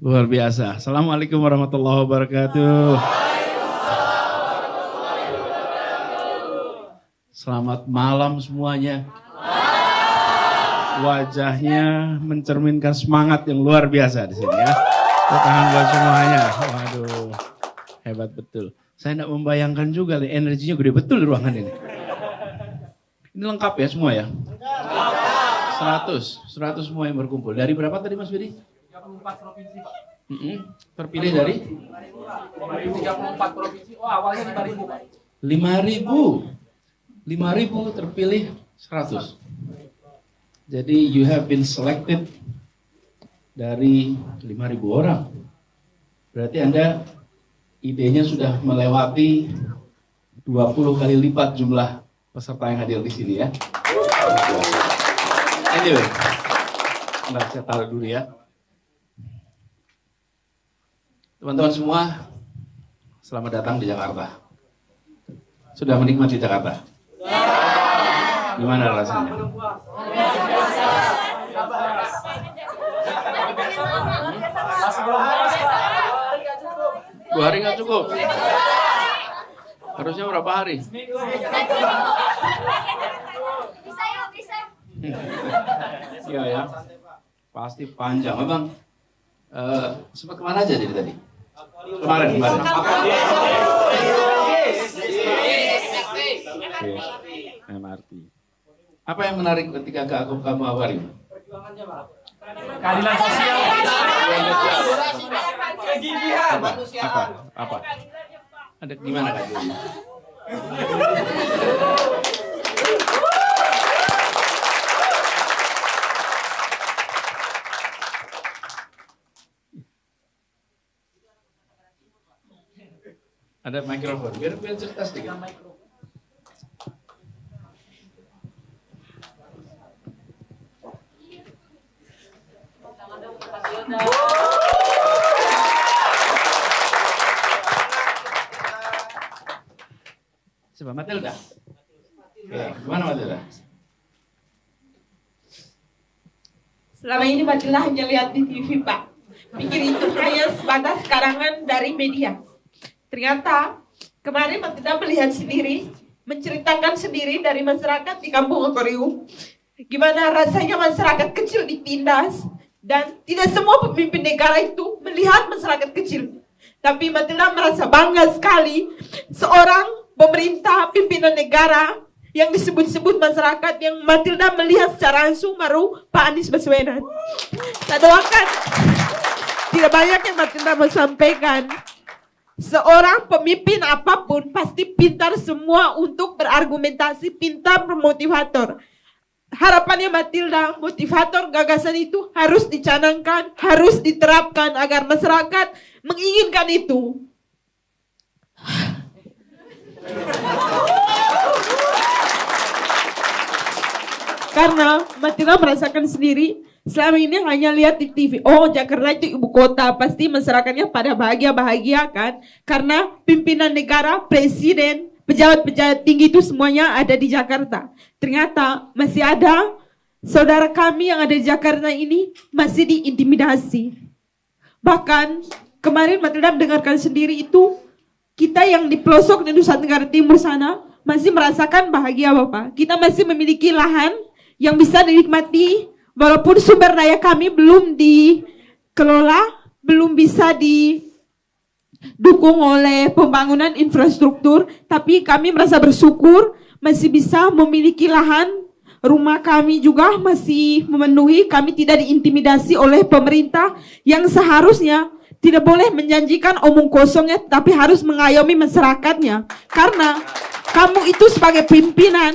Luar biasa. Assalamualaikum warahmatullahi wabarakatuh. Selamat malam semuanya. Wajahnya mencerminkan semangat yang luar biasa di sini ya. Tangan buat semuanya. Waduh, hebat betul. Saya tidak membayangkan juga nih, energinya gede betul di ruangan ini. Ini lengkap ya semua ya? 100 semua yang berkumpul. Dari berapa tadi Mas Bidi? 34 provinsi Pak. Terpilih dari? 34 provinsi, awalnya 5.000 Pak. 5.000 terpilih 100. Jadi you have been selected dari 5.000 orang. Berarti Anda idenya sudah melewati 20 kali lipat jumlah peserta yang hadir di sini ya. Anyway, saya taruh dulu ya. Teman-teman semua, selamat datang di Jakarta. Sudah menikmati Jakarta? Gimana rasanya? Dua hari nggak cukup. Harusnya berapa hari? Iya ya, pasti panjang. Abang, sempat kemana aja jadi tadi? Kemarin. MRT. Apa yang menarik ketika kamu awali? Perjuangannya Pak. Keadilan sosial. Apa? Ada gimana keadilannya? Ada mikrofon, biar cerita sedikit. Coba Matilda. Gimana Matilda? Selama ini Matilda hanya lihat di TV Pak. Pikir itu hanya sebatas karangan dari media. Ternyata kemarin Matilda melihat sendiri, menceritakan sendiri dari masyarakat di Kampung Okoriu. Gimana rasanya masyarakat kecil ditindas. Dan tidak semua pemimpin negara itu melihat masyarakat kecil. Tapi Matilda merasa bangga sekali seorang pemerintah pimpinan negara yang disebut-sebut masyarakat yang Matilda melihat secara langsung baru Pak Anies Baswedan. Saya doakan tidak banyak yang Matilda mau sampaikan. Seorang pemimpin apapun pasti pintar semua untuk berargumentasi, pintar bermotivator. Harapannya Matilda, motivator gagasan itu harus dicanangkan, harus diterapkan agar masyarakat menginginkan itu. Karena Matilda merasakan sendiri, selama ini hanya lihat di TV, oh Jakarta itu ibu kota, pasti masyarakatnya pada bahagia-bahagia kan. Karena pimpinan negara, presiden, pejabat-pejabat tinggi itu semuanya ada di Jakarta. Ternyata masih ada saudara kami yang ada di Jakarta ini masih diintimidasi. Bahkan kemarin Matilda mendengarkan sendiri itu, kita yang di pelosok di Nusa Tenggara Timur sana masih merasakan bahagia Bapak. Kita masih memiliki lahan yang bisa dinikmati walaupun sumber daya kami belum dikelola, belum bisa didukung oleh pembangunan infrastruktur, tapi kami merasa bersyukur masih bisa memiliki lahan, rumah kami juga masih memenuhi, kami tidak diintimidasi oleh pemerintah yang seharusnya tidak boleh menjanjikan omong kosongnya, tapi harus mengayomi masyarakatnya. Karena kamu itu sebagai pimpinan,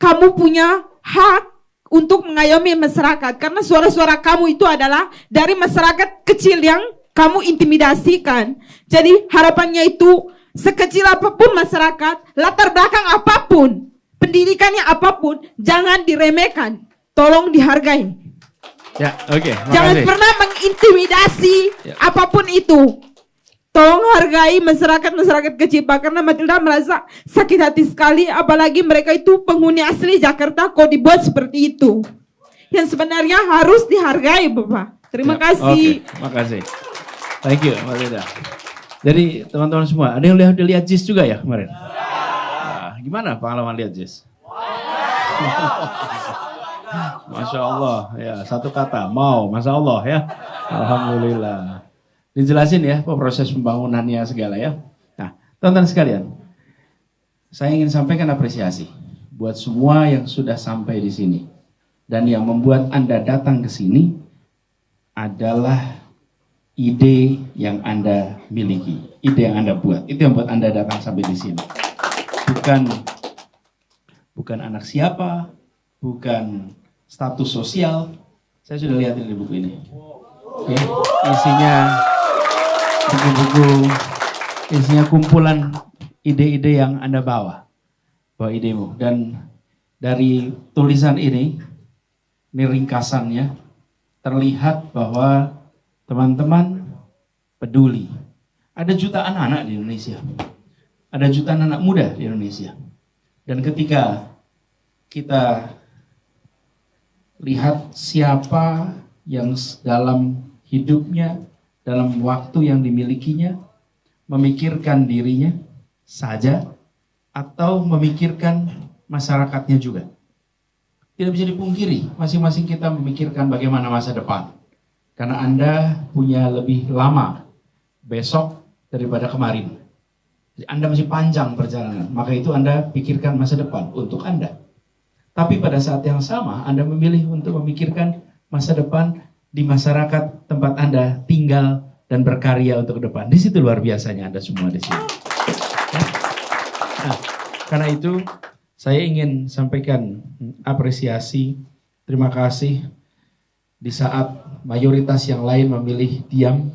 kamu punya hak untuk mengayomi masyarakat. Karena suara-suara kamu itu adalah dari masyarakat kecil yang kamu intimidasikan. Jadi harapannya itu sekecil apapun masyarakat, latar belakang apapun, pendidikannya apapun, jangan diremehkan. Tolong dihargai. Ya, oke. Jangan pernah mengintimidasi apapun itu. Tolong hargai masyarakat kecil Pak. Karena Matilda merasa sakit hati sekali. Apalagi mereka itu penghuni asli Jakarta kok dibuat seperti itu. Yang sebenarnya harus dihargai Bapak. Terima Ya, kasih. Oke, makasih. Thank you, Mbak Lida. Jadi teman-teman semua, ada yang lihat JIS juga ya kemarin? Nah, gimana pengalaman lihat JIS? Masya Allah, ya satu kata, mau, Masya Allah ya. Alhamdulillah. Dijelasin ya proses pembangunannya segala ya. Nah, teman-teman sekalian, saya ingin sampaikan apresiasi buat semua yang sudah sampai di sini. Dan yang membuat Anda datang ke sini adalah ide yang Anda miliki, ide yang Anda buat. Itu yang buat Anda datang sampai di sini. Bukan anak siapa, bukan status sosial. Saya sudah lihat di buku ini. Oke, isinya buku-buku, isinya kumpulan ide-ide yang Anda bawa idemu. Dan dari tulisan ini ringkasannya, terlihat bahwa teman-teman peduli. Ada jutaan anak di Indonesia. Ada jutaan anak muda di Indonesia. Dan ketika kita lihat siapa yang dalam hidupnya, dalam waktu yang dimilikinya, memikirkan dirinya saja atau memikirkan masyarakatnya juga. Tidak bisa dipungkiri, masing-masing kita memikirkan bagaimana masa depan. Karena Anda punya lebih lama besok daripada kemarin. Jadi Anda masih panjang perjalanan, maka itu Anda pikirkan masa depan untuk Anda. Tapi pada saat yang sama, Anda memilih untuk memikirkan masa depan di masyarakat tempat Anda tinggal dan berkarya untuk ke depan. Di situ luar biasanya Anda semua di sini. Nah, karena itu saya ingin sampaikan apresiasi, terima kasih di saat mayoritas yang lain memilih diam,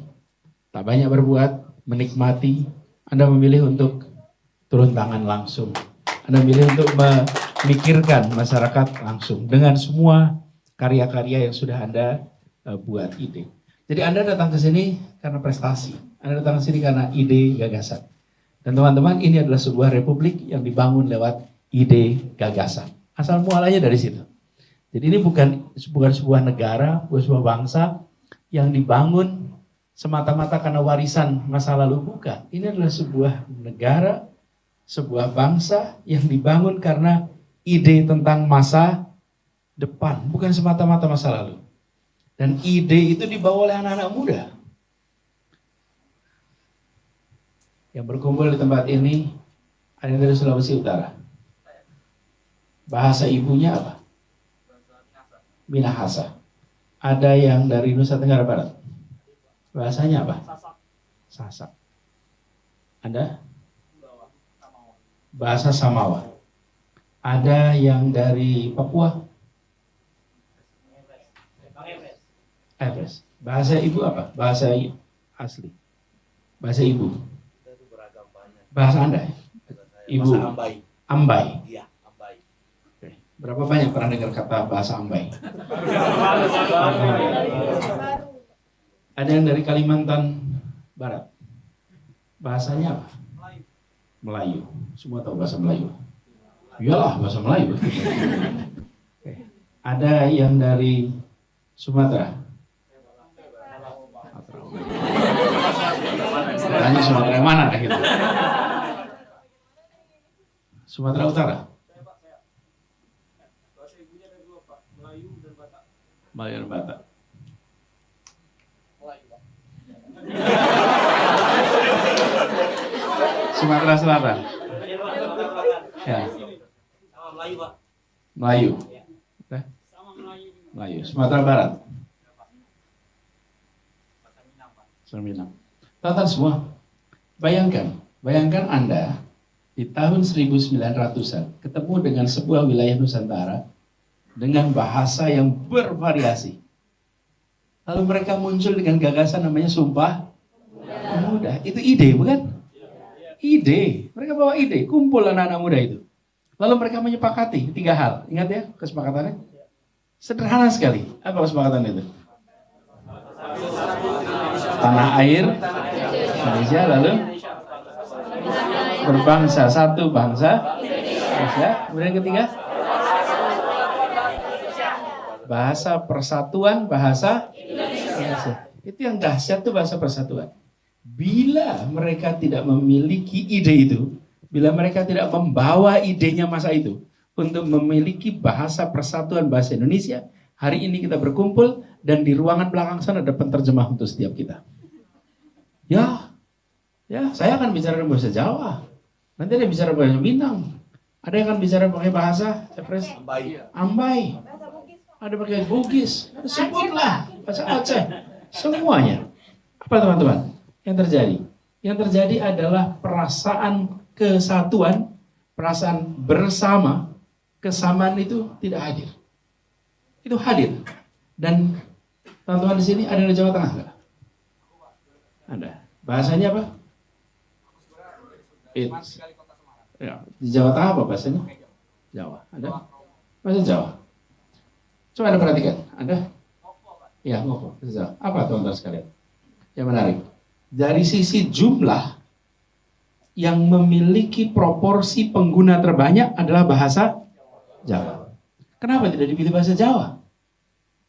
tak banyak berbuat, menikmati. Anda memilih untuk turun tangan langsung. Anda memilih untuk memikirkan masyarakat langsung dengan semua karya-karya yang sudah Anda buat ide. Jadi Anda datang ke sini karena prestasi. Anda datang ke sini karena ide, gagasan. Dan teman-teman, ini adalah sebuah republik yang dibangun lewat ide, gagasan. Asal mualanya dari situ. Jadi ini bukan sebuah negara, bukan sebuah bangsa yang dibangun semata-mata karena warisan masa lalu, bukan. Ini adalah sebuah negara, sebuah bangsa yang dibangun karena ide tentang masa depan, bukan semata-mata masa lalu. Dan ide itu dibawa oleh anak-anak muda. Yang berkumpul di tempat ini ada yang dari Sulawesi Utara. Bahasa ibunya apa? Minahasa. Ada yang dari Nusa Tenggara Barat. Bahasanya apa? Sasak. Ada? Bahasa Samawa. Ada yang dari Papua? Everest. Bahasa ibu apa? Bahasa asli. Bahasa ibu. Bahasa Anda? Ibu. Ambai. Berapa banyak pernah dengar kata bahasa Ambai? Ada yang dari Kalimantan Barat. Bahasanya apa? Melayu. Semua tahu bahasa Melayu? Iyalah, bahasa Melayu. Ada yang dari Sumatera. Tanya Sumatera yang mana gitu. Sumatera Utara. Melayu dan Batak. Sumatera Selatan. Ya. Melayu, Pak. Melayu. Melayu. Sumatera Barat. Minang. Tonton semua. Bayangkan Anda di tahun 1900-an ketemu dengan sebuah wilayah Nusantara dengan bahasa yang bervariasi. Lalu mereka muncul dengan gagasan namanya Sumpah Pemuda. Itu ide, bukan? Ide. Mereka bawa ide, kumpul anak-anak muda itu. Lalu mereka menyepakati 3 hal. Ingat ya kesepakatannya? Sederhana sekali. Apa kesepakatan itu? Tanah air Indonesia, lalu berbangsa, satu bangsa Indonesia. Kemudian ketiga, bahasa persatuan, bahasa Itu yang dahsyat tuh bahasa persatuan. Bila mereka tidak memiliki ide itu, bila mereka tidak membawa idenya masa itu untuk memiliki bahasa persatuan bahasa Indonesia, hari ini kita berkumpul dan di ruangan belakang sana ada penterjemah untuk setiap kita. Ya, saya akan bicara bahasa Jawa. Nanti ada bicara bahasa Minang. Ada yang akan bicara pakai bahasa Ambai. Ada pakai Bugis. Sebutlah bahasa Aceh. Semuanya. Apa teman-teman? Yang terjadi? Yang terjadi adalah perasaan kesatuan, perasaan bersama, kesamaan itu tidak hadir. Itu hadir. Dan teman-teman di sini ada di Jawa Tengah enggak? Ada. Bahasanya apa? Ya, di Jawa Tengah apa bahasanya? Jawa. Ada? Bahasa Jawa. Coba Anda perhatikan. Ada? Ya, ngoko. Bahasa Jawa. Apa teman-teman sekalian? Yang menarik. Dari sisi jumlah, yang memiliki proporsi pengguna terbanyak adalah bahasa Jawa. Kenapa tidak dipilih bahasa Jawa?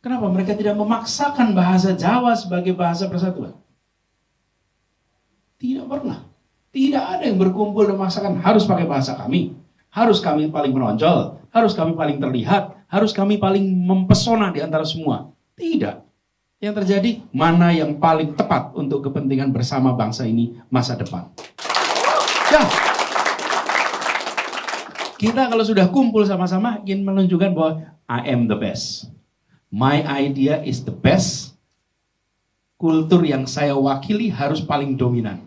Kenapa mereka tidak memaksakan bahasa Jawa sebagai bahasa persatuan? Tidak pernah. Tidak ada yang berkumpul dan memaksakan harus pakai bahasa kami. Harus kami paling menonjol. Harus kami paling terlihat. Harus kami paling mempesona di antara semua. Tidak. Yang terjadi, mana yang paling tepat untuk kepentingan bersama bangsa ini masa depan. Ya. Kita kalau sudah kumpul sama-sama ingin menunjukkan bahwa I am the best. My idea is the best. Kultur yang saya wakili harus paling dominan.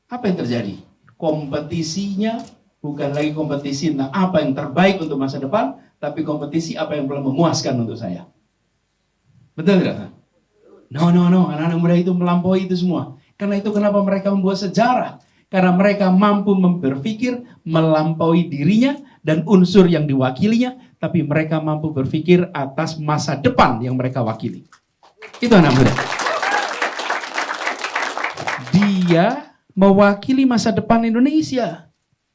Apa yang terjadi? Kompetisinya bukan lagi kompetisi tentang apa yang terbaik untuk masa depan, tapi kompetisi apa yang paling memuaskan untuk saya. Betul tidak? No. Anak-anak muda itu melampaui itu semua. Karena itu kenapa mereka membuat sejarah. Karena mereka mampu berpikir melampaui dirinya dan unsur yang diwakilinya, tapi mereka mampu berpikir atas masa depan yang mereka wakili. Itu anak muda. Dia mewakili masa depan Indonesia.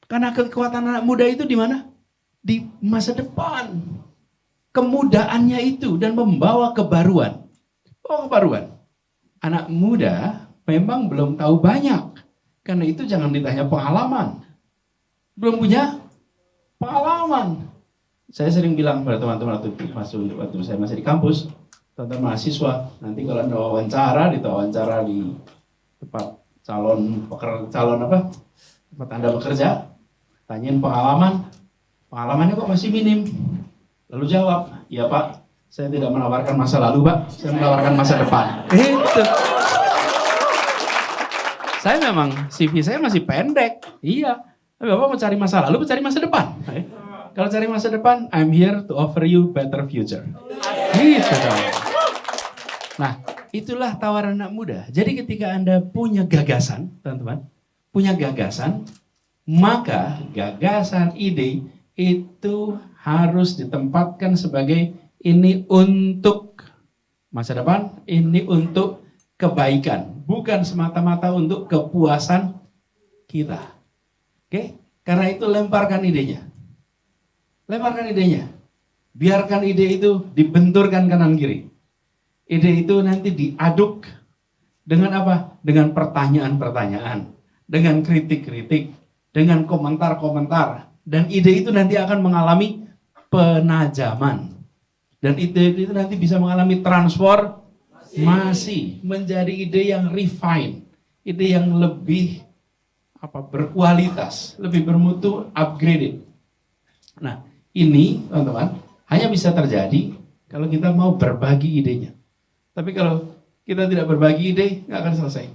Karena kekuatan anak muda itu di mana? Di masa depan. Kemudaannya itu dan membawa kebaruan. Oh, kebaruan. Anak muda memang belum tahu banyak. Karena itu jangan ditanya pengalaman. Belum punya pengalaman. Saya sering bilang pada teman-teman waktu saya masih di kampus, teman-teman mahasiswa, nanti kalau Anda wawancara di tempat tempat Anda bekerja, tanyain pengalaman. Pengalamannya kok masih minim. Lalu jawab, ya Pak, saya tidak menawarkan masa lalu Pak, saya menawarkan masa depan. Itu. Saya memang CV saya masih pendek, iya. Tapi Bapak mau cari masa lalu, mau cari masa depan. Kalau cari masa depan, I'm here to offer you better future. Gitu dong. Nah, itulah tawaran anak muda. Jadi ketika Anda punya gagasan, teman-teman, punya gagasan, maka gagasan ide itu harus ditempatkan sebagai ini untuk masa depan, ini untuk kebaikan, bukan semata-mata untuk kepuasan kita. Oke? Karena itu lemparkan idenya. Lemparkan idenya. Biarkan ide itu dibenturkan kanan kiri. Ide itu nanti diaduk dengan apa? Dengan pertanyaan-pertanyaan, dengan kritik-kritik, dengan komentar-komentar. Dan ide itu nanti akan mengalami penajaman. Dan ide itu nanti bisa mengalami transformasi menjadi ide yang refine, ide yang lebih berkualitas, lebih bermutu, upgraded. Nah, ini teman-teman hanya bisa terjadi kalau kita mau berbagi idenya. Tapi kalau kita tidak berbagi ide, nggak akan selesai.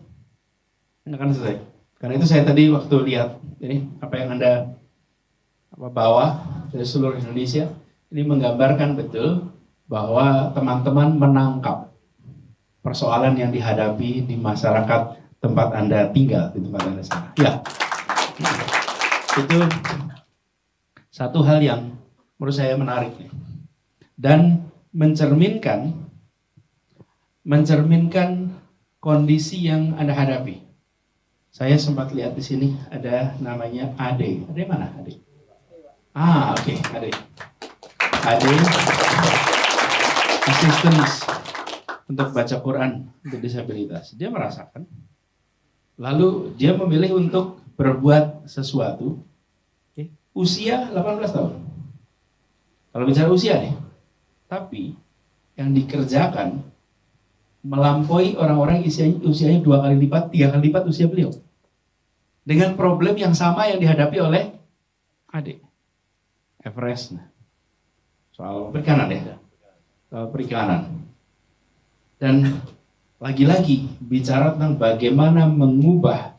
Nggak akan selesai. Karena itu saya tadi waktu lihat ini apa yang Anda bawa dari seluruh Indonesia, ini menggambarkan betul bahwa teman-teman menangkap persoalan yang dihadapi di masyarakat tempat Anda tinggal, di tempat Anda sekarang. Ya, itu satu hal yang menurut saya menarik dan mencerminkan kondisi yang Anda hadapi. Saya sempat lihat di sini ada namanya Ade. Ade mana Ade? Oke, Ade. Ade, assistance untuk baca Quran untuk disabilitas. Dia merasakan. Lalu dia memilih untuk berbuat sesuatu. Usia 18 tahun. Kalau bicara usia nih. Tapi yang dikerjakan melampaui orang-orang usianya 2 kali lipat, 3 kali lipat usia beliau. Dengan problem yang sama yang dihadapi oleh adik. Everest. Soal perikanan ya. Soal perikanan. Dan lagi-lagi bicara tentang bagaimana mengubah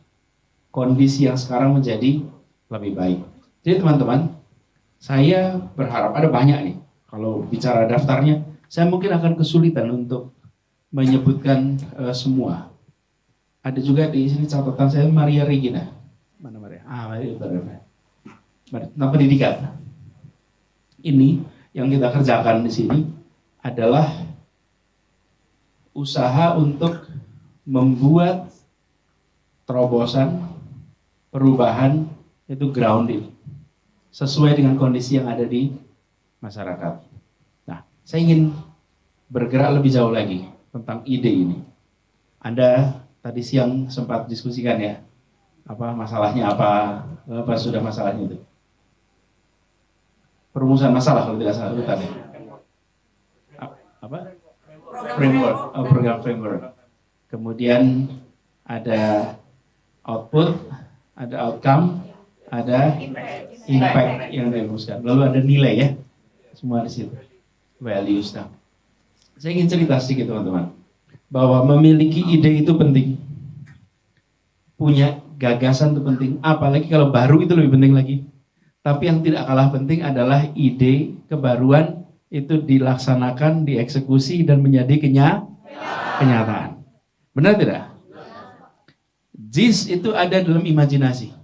kondisi yang sekarang menjadi lebih baik. Jadi teman-teman, saya berharap ada banyak nih. Kalau bicara daftarnya, saya mungkin akan kesulitan untuk menyebutkan semua. Ada juga di sini catatan saya Maria Regina. Mana Maria? Maria. Tentang pendidikan. Ini yang kita kerjakan di sini adalah usaha untuk membuat terobosan perubahan itu grounded sesuai dengan kondisi yang ada di masyarakat. Nah, saya ingin bergerak lebih jauh lagi tentang ide ini. Anda tadi siang sempat diskusikan ya, apa masalahnya apa sudah masalahnya itu? Perumusan masalah kalau tidak salah tadi. Apa? Framework, program framework. Kemudian ada output, ada outcome, ada impact yang dirumuskan. Lalu ada nilai ya, semua di situ. Values. Nah, saya ingin cerita sedikit teman-teman, bahwa memiliki ide itu penting, punya gagasan itu penting. Apalagi kalau baru itu lebih penting lagi. Tapi yang tidak kalah penting adalah ide kebaruan itu dilaksanakan, dieksekusi dan menjadi kenyataan. Benar tidak? JIS itu ada dalam imajinasi.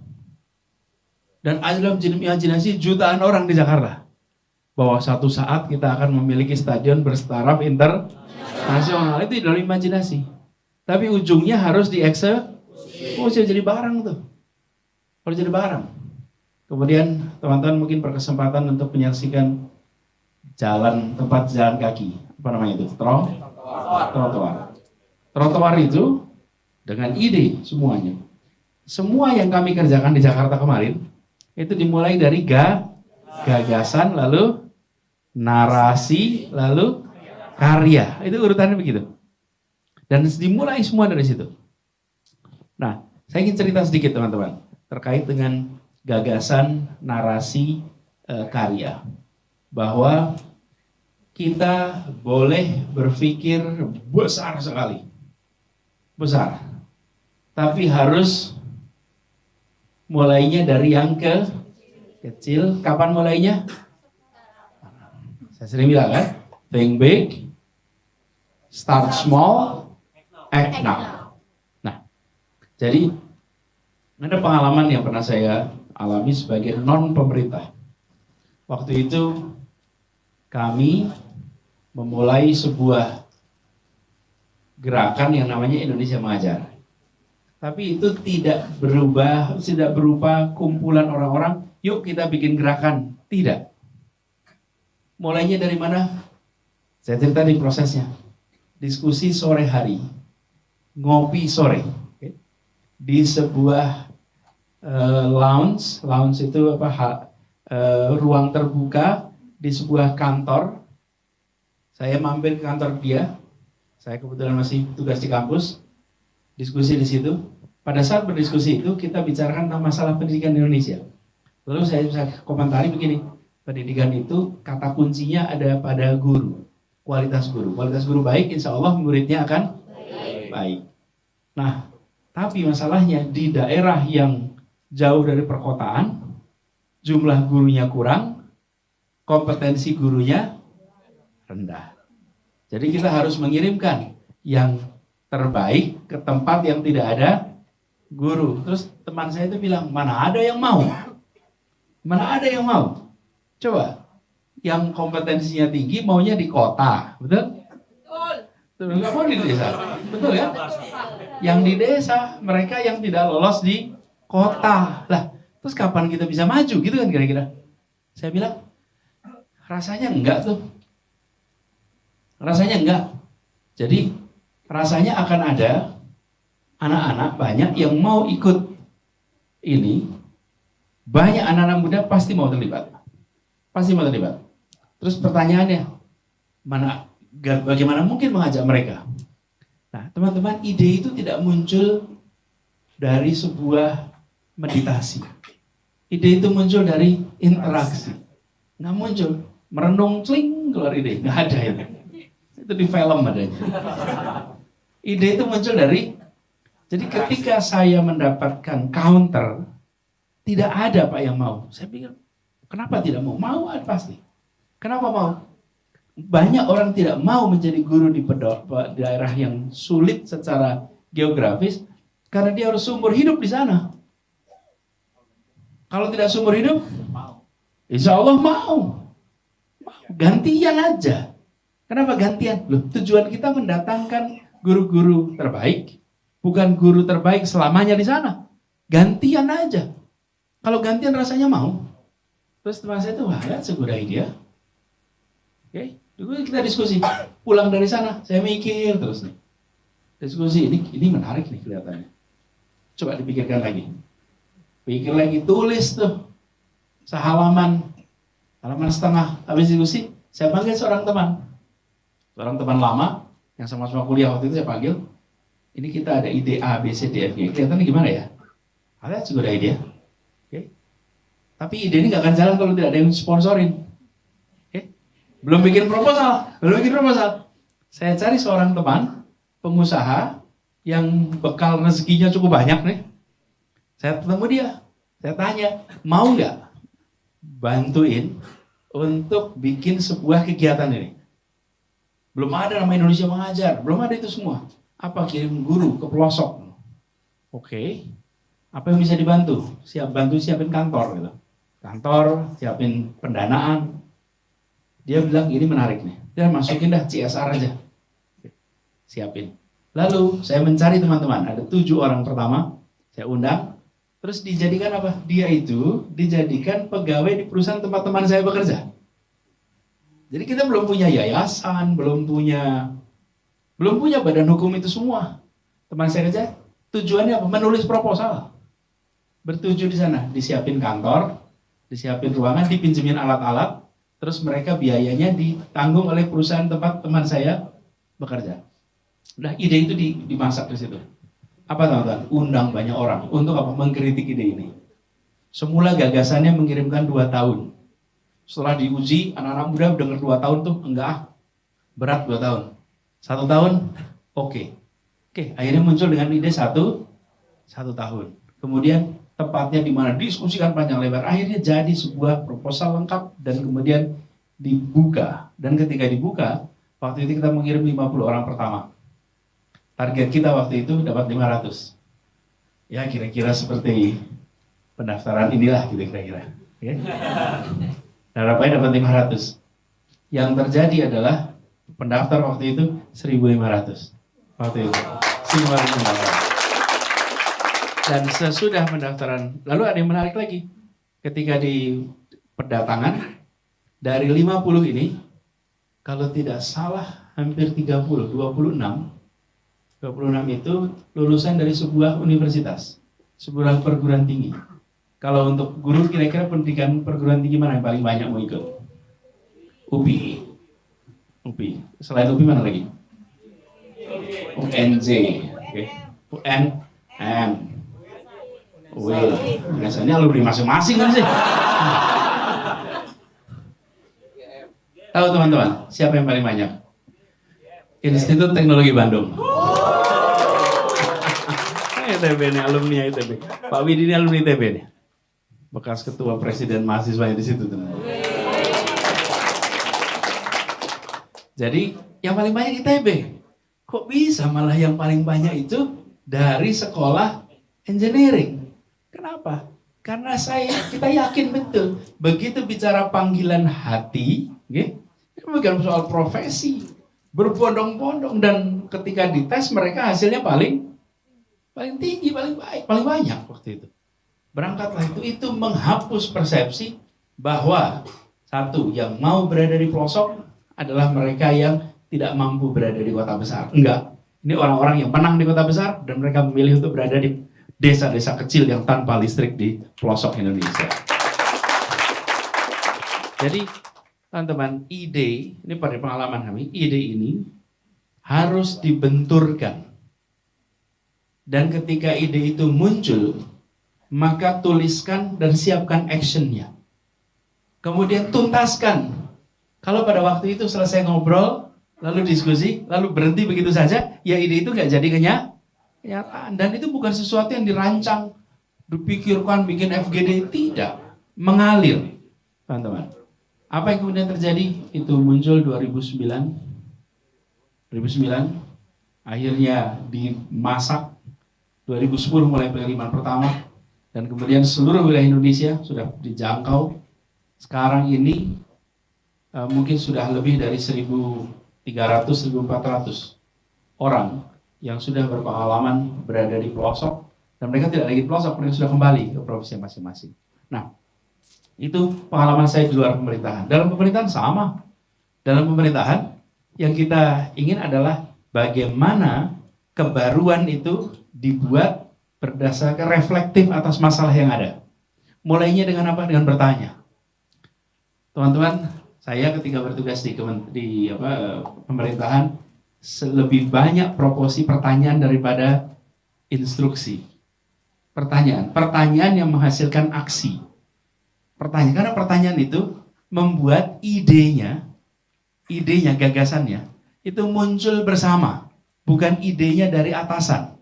Dan ada dalam imajinasi jutaan orang di Jakarta. Bahwa satu saat kita akan memiliki stadion bertaraf internasional. Itu dalam imajinasi. Tapi ujungnya harus dieksekusi jadi barang tuh. Harus jadi barang. Kemudian teman-teman mungkin berkesempatan untuk menyaksikan tempat jalan kaki. Apa namanya itu? Trotoar. Trotoar itu dengan ide semuanya. Semua yang kami kerjakan di Jakarta kemarin itu dimulai dari gagasan, lalu narasi, lalu karya. Itu urutannya begitu. Dan dimulai semua dari situ. Nah, saya ingin cerita sedikit teman-teman terkait dengan gagasan, narasi, karya. Bahwa kita boleh berpikir besar sekali. Besar. Tapi harus mulainya dari yang kecil. Kapan mulainya? Saya sering bilang kan, think big, start small, act now. Nah, jadi ada pengalaman yang pernah saya alami sebagai non-pemerintah. Waktu itu kami memulai sebuah gerakan yang namanya Indonesia Mengajar. Tapi itu tidak berupa kumpulan orang-orang, yuk kita bikin gerakan. Tidak. Mulainya dari mana? Saya cerita di prosesnya. Diskusi sore hari. Ngopi sore. Di sebuah lounge itu ruang terbuka di sebuah kantor. Saya mampir ke kantor dia. Saya kebetulan masih tugas di kampus. Diskusi di situ. Pada saat berdiskusi itu kita bicarakan tentang masalah pendidikan di Indonesia. Lalu saya bisa komentari begini, pendidikan itu kata kuncinya ada pada guru, kualitas guru. Kualitas guru baik, insya Allah muridnya akan baik. Nah, tapi masalahnya di daerah yang jauh dari perkotaan, jumlah gurunya kurang, kompetensi gurunya rendah. Jadi kita harus mengirimkan yang terbaik ke tempat yang tidak ada guru. Terus teman saya itu bilang, mana ada yang mau? Mana ada yang mau? Coba, yang kompetensinya tinggi maunya di kota, betul? Betul. Nggak mau di desa, betul ya? Yang di desa, mereka yang tidak lolos di kota. Lah, terus kapan kita bisa maju gitu kan kira-kira? Saya bilang, rasanya enggak tuh. Rasanya enggak. Jadi rasanya akan ada anak-anak banyak yang mau ikut ini. Banyak anak-anak muda pasti mau terlibat. Pasti mau terlibat. Terus pertanyaannya, bagaimana mungkin mengajak mereka? Nah, teman-teman, ide itu tidak muncul dari sebuah meditasi. Ide itu muncul dari interaksi. Nggak muncul, merenung, cling, keluar ide. Nggak ada itu. Itu di film adanya. Ide itu muncul dari, jadi ketika saya mendapatkan counter, tidak ada Pak yang mau. Saya pikir, kenapa tidak mau? Mau pasti. Kenapa mau? Banyak orang tidak mau menjadi guru di daerah yang sulit secara geografis, karena dia harus seumur hidup di sana. Kalau tidak seumur hidup, insya Allah mau. Gantian aja. Kenapa gantian? Loh, tujuan kita mendatangkan guru-guru terbaik, bukan guru terbaik selamanya di sana. Gantian aja. Kalau gantian rasanya mau. Terus teman saya tuh, wah, that's a good idea. Oke, kita diskusi. Pulang dari sana, saya mikir terus nih. Diskusi, ini menarik nih kelihatannya. Coba dipikirkan lagi. Pikir lagi, tulis tuh. Sehalaman setengah. Habis diskusi, saya panggil seorang teman lama yang sama-sama kuliah waktu itu, saya panggil. Ini kita ada ide A, B, C, D, F, G. Kelihatannya gimana ya? Ada juga ada ide. Oke. Tapi ide ini nggak akan jalan kalau tidak ada yang sponsorin. Oke. Belum bikin proposal. Saya cari seorang teman pengusaha yang bekal rezekinya cukup banyak nih. Saya ketemu dia. Saya tanya, mau nggak bantuin untuk bikin sebuah kegiatan ini? Belum ada nama Indonesia Mengajar, belum ada itu semua. Apa, kirim guru ke pelosok? Oke. Apa yang bisa dibantu? Siapin kantor gitu. Kantor, siapin pendanaan. Dia bilang ini menarik nih. Dia masukin dah CSR aja. Siapin. Lalu saya mencari teman-teman, ada 7 orang pertama, saya undang. Terus dijadikan apa? Dia itu dijadikan pegawai di perusahaan tempat teman saya bekerja. Jadi kita belum punya yayasan, belum punya badan hukum itu semua. Teman saya kerja, tujuannya apa? Menulis proposal. Bertuju di sana, disiapin kantor, disiapin ruangan, dipinjemin alat-alat, terus mereka biayanya ditanggung oleh perusahaan tempat teman saya bekerja. Udah, ide itu dimasak di situ. Apa teman-teman? Undang banyak orang. Untuk apa? Mengkritik ide ini. Semula gagasannya mengirimkan 2 tahun. Setelah diuji, anak-anak muda dengar 2 tahun tuh, enggak, berat 2 tahun. 1 tahun, oke. Akhirnya muncul dengan ide 1 tahun. Kemudian tempatnya di mana diskusikan panjang lebar. Akhirnya jadi sebuah proposal lengkap dan kemudian dibuka. Dan ketika dibuka, waktu itu kita mengirim 50 orang pertama. Target kita waktu itu dapat 500. Ya kira-kira seperti pendaftaran inilah gitu kira-kira. Okay. Harapannya dapat 500. Yang terjadi adalah pendaftar waktu itu 1.500. Waktu itu 1.500. Dan sesudah pendaftaran, lalu ada yang menarik lagi. Ketika di pendatangan, dari 50 ini, kalau tidak salah hampir 26 itu lulusan dari sebuah universitas, sebuah perguruan tinggi. Kalau untuk guru kira-kira pendidikan perguruan tinggi mana yang paling banyak mau ikut? UPI. Selain UPI mana lagi? UNJ, okay. UNM, UIN. Biasanya alumni masing-masing kan sih. Tahu teman-teman, siapa yang paling banyak? Institut Teknologi Bandung. ITB nih, alumni ITB. Pak Widi ini alumni ITB nih. Bekas ketua presiden mahasiswa di situ teman. Jadi yang paling banyak ITB. Kok bisa malah yang paling banyak itu dari sekolah engineering? Kenapa? Karena kita yakin betul begitu bicara panggilan hati, okay? Bukan soal profesi, berbondong-bondong, dan ketika dites mereka hasilnya paling tinggi, paling baik, paling banyak waktu itu. Berangkatlah itu menghapus persepsi bahwa satu yang mau berada di pelosok adalah mereka yang tidak mampu berada di kota besar. Enggak. Ini orang-orang yang menang di kota besar dan mereka memilih untuk berada di desa-desa kecil yang tanpa listrik di pelosok Indonesia. Jadi teman-teman, ide, ini pada pengalaman kami, ide ini harus dibenturkan. Dan ketika ide itu muncul, maka tuliskan dan siapkan actionnya. Kemudian tuntaskan. Kalau pada waktu itu selesai ngobrol, lalu diskusi, lalu berhenti begitu saja, ya ide itu nggak jadi kenyataan. Dan itu bukan sesuatu yang dirancang, dipikirkan, bikin FGD, tidak. Mengalir, teman-teman. Apa yang kemudian terjadi? Itu muncul 2009, akhirnya dimasak, 2010 mulai pengiriman pertama, dan kemudian seluruh wilayah Indonesia sudah dijangkau. Sekarang ini mungkin sudah lebih dari 1.300-1.400 orang yang sudah berpengalaman berada di pelosok, dan mereka tidak lagi di pelosok, mereka sudah kembali ke provinsi masing-masing. Nah, itu pengalaman saya di luar pemerintahan. Dalam pemerintahan sama. Dalam pemerintahan yang kita ingin adalah bagaimana kebaruan itu dibuat berdasarkan reflektif atas masalah yang ada. Mulainya dengan apa? Dengan bertanya. Teman-teman, saya ketika bertugas di pemerintahan, lebih banyak proporsi pertanyaan daripada instruksi. Pertanyaan yang menghasilkan aksi. Karena pertanyaan itu membuat idenya, gagasannya, itu muncul bersama. Bukan idenya dari atasan,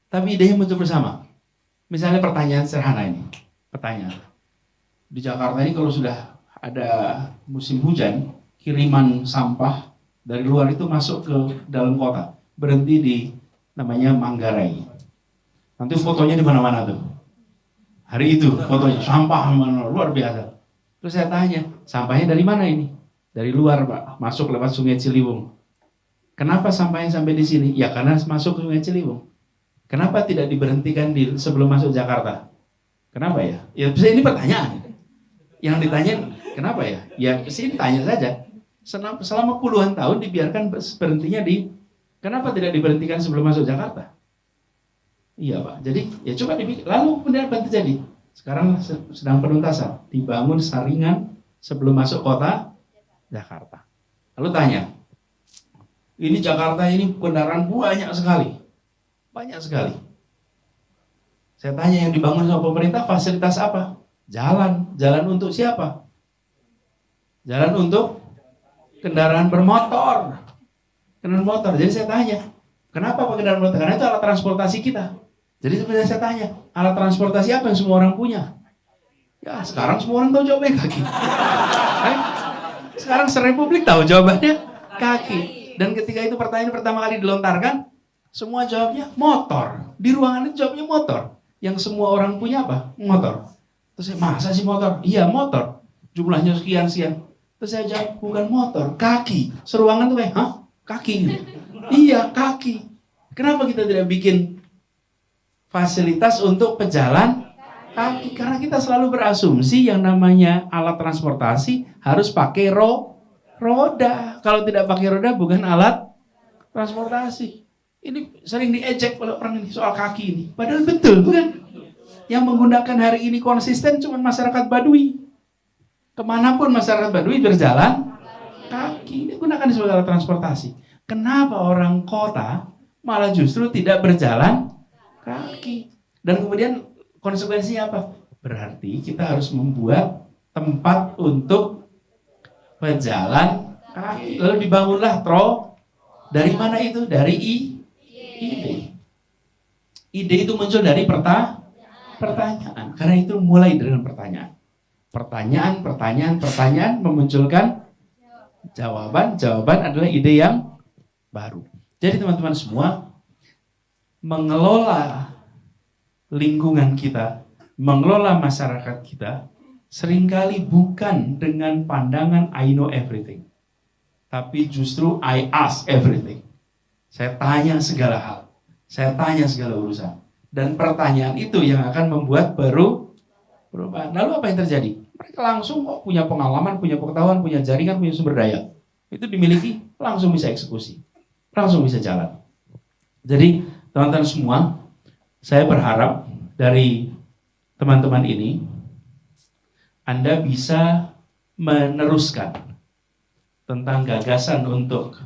tapi idenya muncul bersama. Misalnya pertanyaan sederhana ini. Pertanyaan. Di Jakarta ini kalau sudah ada musim hujan, kiriman sampah dari luar itu masuk ke dalam kota. Berhenti di namanya Manggarai. Nanti fotonya di mana-mana tuh. Hari itu fotonya, sampah luar biasa. Terus saya tanya, sampahnya dari mana ini? Dari luar, Pak, masuk lewat Sungai Ciliwung. Kenapa sampahnya sampai di sini? Ya karena masuk ke Sungai Ciliwung. Kenapa tidak diberhentikan sebelum masuk Jakarta? Kenapa ya? Ya ini pertanyaan. Yang ditanya, kenapa ya? Ya sini tanya saja. Selama puluhan tahun dibiarkan berhentinya kenapa tidak diberhentikan sebelum masuk Jakarta? Iya Pak, jadi ya coba dipikir. Lalu kemudian apa yang terjadi? Sekarang sedang penuntasan, dibangun saringan sebelum masuk kota Jakarta. Lalu tanya, ini Jakarta ini kendaraan banyak sekali. Saya tanya, yang dibangun sama pemerintah fasilitas apa? Jalan untuk siapa? Jalan untuk kendaraan bermotor. Jadi saya tanya, kenapa pakai kendaraan bermotor? Karena itu alat transportasi kita. Jadi sebenarnya saya tanya, alat transportasi apa yang semua orang punya? Ya sekarang semua orang tahu jawabannya kaki. Sekarang serepublik tahu jawabannya kaki. Dan ketika itu pertanyaan pertama kali dilontarkan, semua jawabnya motor. Di ruangan itu jawabnya motor. Yang semua orang punya apa? Motor. Terus saya, masa sih motor? Iya motor. Jumlahnya sekian. Terus saya jawab, bukan motor, kaki. Seruangan tuh kayak, hah? Kaki. Iya kaki. Kenapa kita tidak bikin fasilitas untuk pejalan kaki? Karena kita selalu berasumsi yang namanya alat transportasi harus pakai roda. Kalau tidak pakai roda bukan alat transportasi. Ini sering diejek oleh orang ini soal kaki ini. Padahal betul, bukan? Yang menggunakan hari ini konsisten cuma masyarakat Baduy. Kemanapun masyarakat Baduy berjalan kaki, digunakan sebagai alat transportasi. Kenapa orang kota malah justru tidak berjalan kaki? Dan kemudian konsekuensinya apa? Berarti kita harus membuat tempat untuk pejalan kaki. Lalu dibangunlah dari mana itu? Dari ide. Ide itu muncul dari pertanyaan. Karena itu mulai dengan pertanyaan. Pertanyaan memunculkan jawaban. Jawaban adalah ide yang baru. Jadi teman-teman semua, mengelola lingkungan kita, mengelola masyarakat kita, seringkali bukan dengan pandangan I know everything. Tapi justru I ask everything. Saya tanya segala hal. Saya tanya segala urusan. Dan pertanyaan itu yang akan membuat perubahan. Lalu apa yang terjadi? Mereka langsung kok punya pengalaman, punya pengetahuan, punya jaringan, punya sumber daya. itu dimiliki, langsung bisa eksekusi, langsung bisa jalan. Jadi teman-teman semua, saya berharap dari teman-teman ini, Anda bisa meneruskan tentang gagasan untuk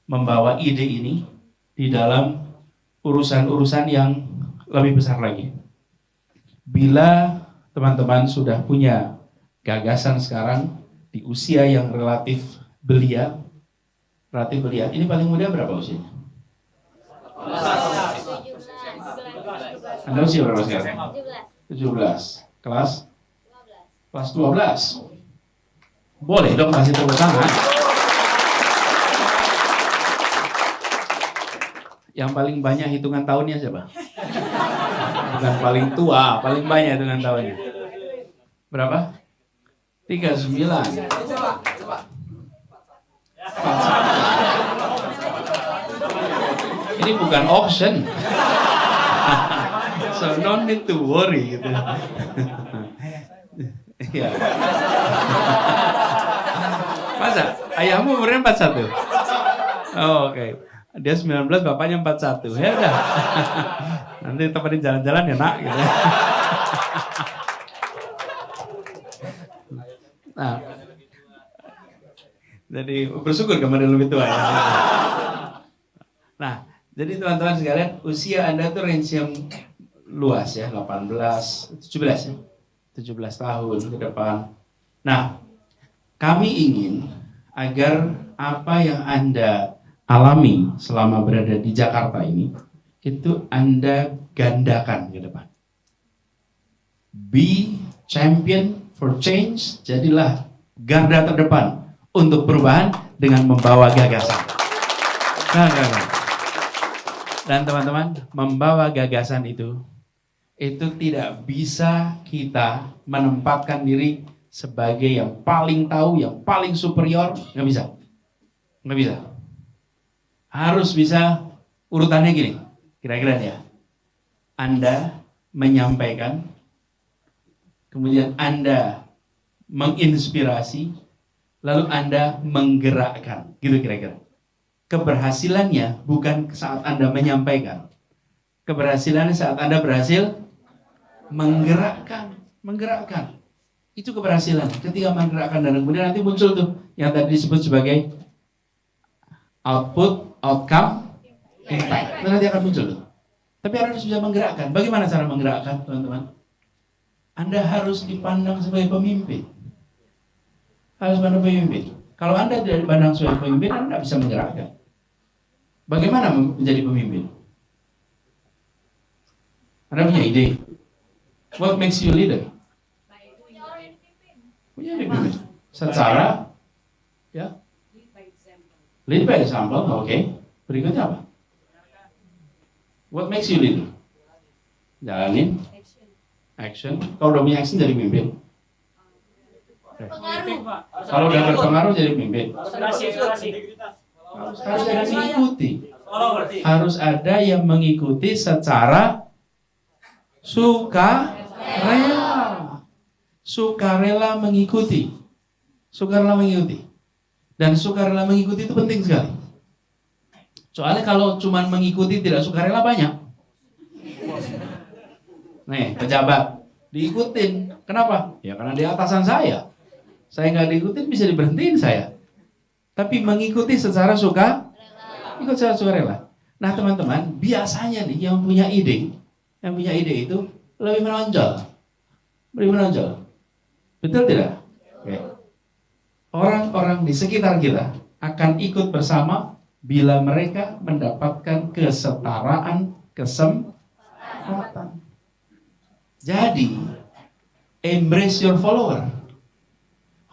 membawa ide ini di dalam urusan-urusan yang lebih besar lagi. Bila teman-teman sudah punya gagasan sekarang di usia yang relatif belia, ini paling muda berapa usianya? Anda usia berapa sekarang? 17. Kelas 12. Boleh dong kasih tepuk tangan. Yang paling banyak hitungan tahunnya siapa? Bukan paling tua, paling banyak hitungan tahunnya. Berapa? 39. Ini bukan auction. So no need to worry gitu. Iya. Masa? Ayahmu umurnya 41? Oh, oke. Dia 19, bapaknya 41. Ya udah. Nanti temenin jalan-jalan ya nak gitu. Nah. Jadi bersyukur kemarin lebih tua ya. Nah, jadi teman-teman sekalian, usia Anda tuh range yang luas ya, 18, 17 ya. 17 tahun ke depan. Nah, kami ingin agar apa yang Anda alami selama berada di Jakarta ini, itu Anda gandakan ke depan. Be champion for change, jadilah garda terdepan untuk perubahan dengan membawa gagasan. Dan teman-teman, membawa gagasan itu tidak bisa kita menempatkan diri sebagai yang paling tahu, yang paling superior, nggak bisa. Harus bisa urutannya gini, kira-kira ya. Anda menyampaikan, kemudian Anda menginspirasi, lalu Anda menggerakkan, gitu kira-kira. Keberhasilannya bukan saat Anda menyampaikan. Keberhasilannya saat Anda berhasil menggerakkan. Itu keberhasilan. Ketika menggerakkan dan kemudian nanti muncul tuh yang tadi disebut sebagai output, outcome, impact. Nanti akan muncul tuh. Tapi harus bisa menggerakkan. Bagaimana cara menggerakkan, teman-teman? Anda harus dipandang sebagai pemimpin. Harus pandang pemimpin. Kalau Anda tidak dipandang sebagai pemimpin, Anda tidak bisa menggerakkan. Bagaimana menjadi pemimpin? Anda punya ide. What makes you a leader? Punya pemimpin. Secara, ya. Lead by example, oke. Berikutnya apa? What makes you leader? Jalanin. Action. Kalau udah punya action jadi pemimpin. Kalau udah berpengaruh jadi pemimpin. Harus ada yang mengikuti. Harus ada yang mengikuti secara sukarela mengikuti. Dan sukarela mengikuti itu penting sekali. Soalnya kalau cuma mengikuti tidak sukarela banyak. Nih, pejabat diikutin. Kenapa? Ya karena dia atasan saya. Saya nggak diikutin bisa diberhentiin saya. Tapi mengikuti secara sukarela. Nah teman-teman, biasanya nih yang punya ide itu lebih menonjol. Betul tidak? Oke. Orang-orang di sekitar kita akan ikut bersama bila mereka mendapatkan kesetaraan, kesempatan. Jadi, embrace your follower.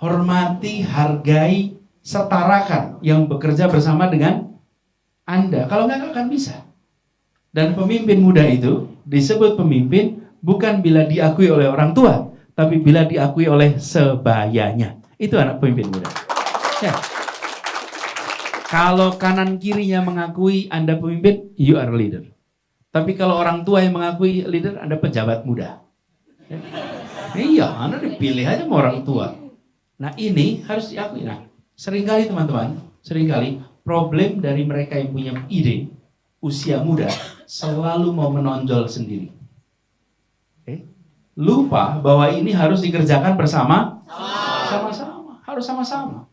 Hormati, hargai, setarakan yang bekerja bersama dengan Anda. Kalau nggak akan bisa. Dan pemimpin muda itu disebut pemimpin bukan bila diakui oleh orang tua, tapi bila diakui oleh sebayanya. Itu anak pemimpin muda. Ya. Kalau kanan kirinya mengakui Anda pemimpin, you are a leader. Tapi kalau orang tua yang mengakui leader, Anda pejabat muda. Ya. Iya, Anda dipilih aja sama orang tua. Nah ini harus diakui. Nah, Seringkali teman-teman, problem dari mereka yang punya ide usia muda selalu mau menonjol sendiri. Oke? Lupa bahwa ini harus dikerjakan sama-sama, harus sama-sama.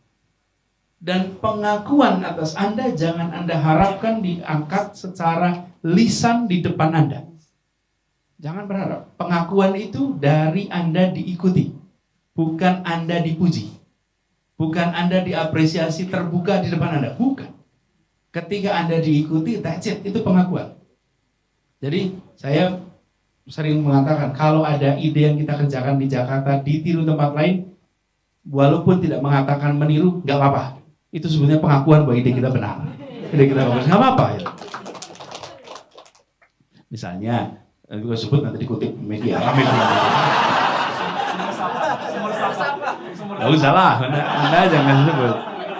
Dan pengakuan atas Anda jangan Anda harapkan diangkat secara lisan di depan Anda. Jangan berharap. Pengakuan itu dari Anda diikuti, bukan Anda dipuji. Bukan Anda diapresiasi terbuka di depan Anda, bukan. Ketika Anda diikuti, that's it, itu pengakuan. Jadi saya sering mengatakan, kalau ada ide yang kita kerjakan di Jakarta, ditiru tempat lain, walaupun tidak mengatakan meniru, nggak apa-apa. Itu sebenarnya pengakuan bahwa ide kita benar. Ide kita bagus, nggak apa-apa. Ya. Misalnya, gue sebut nanti dikutip media, rame. Nggak usah lah, anda jangan sebut.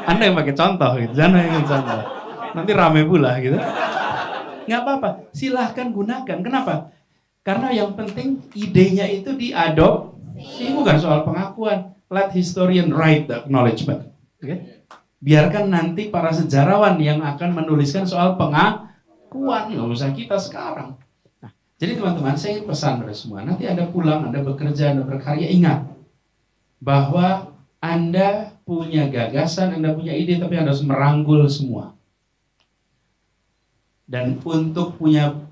Anda yang pakai contoh gitu, jangan yang contoh. Nanti rame pula gitu. Nggak apa-apa, silahkan gunakan. Kenapa? Karena yang penting idenya itu diadopsi, bukan soal pengakuan. Let historian write the acknowledgement. Okay? Biarkan nanti para sejarawan yang akan menuliskan soal pengakuan, nggak usah kita sekarang. Nah, jadi teman-teman, saya ingin pesan pada semua. Nanti Anda pulang, Anda bekerja, Anda berkarya, ingat bahwa Anda punya gagasan, Anda punya ide, tapi Anda harus merangkul semua. Dan untuk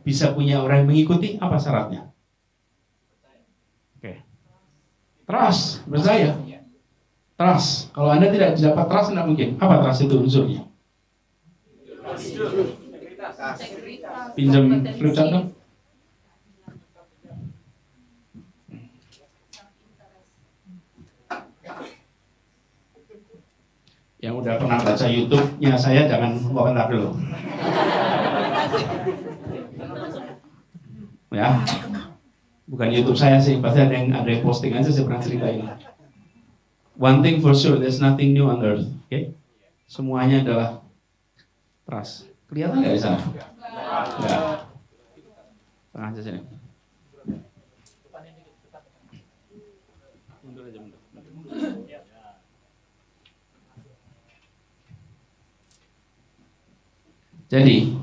bisa punya orang yang mengikuti, apa syaratnya? Oke. Trust, percaya. Trust. Kalau Anda tidak dapat trust, tidak mungkin. Apa trust itu unsurnya? Pinjam flipchart dong. Yang udah pernah baca YouTube-nya saya jangan komentar dulu. Ya, bukan YouTube saya sih, pasti ada yang posting aja saya pernah cerita ini. One thing for sure, there's nothing new on earth. Okay? Semuanya adalah trust. Kelihatan nggak di sana? Nggak. Tengah aja sini. Mundur aja, mundur. Jadi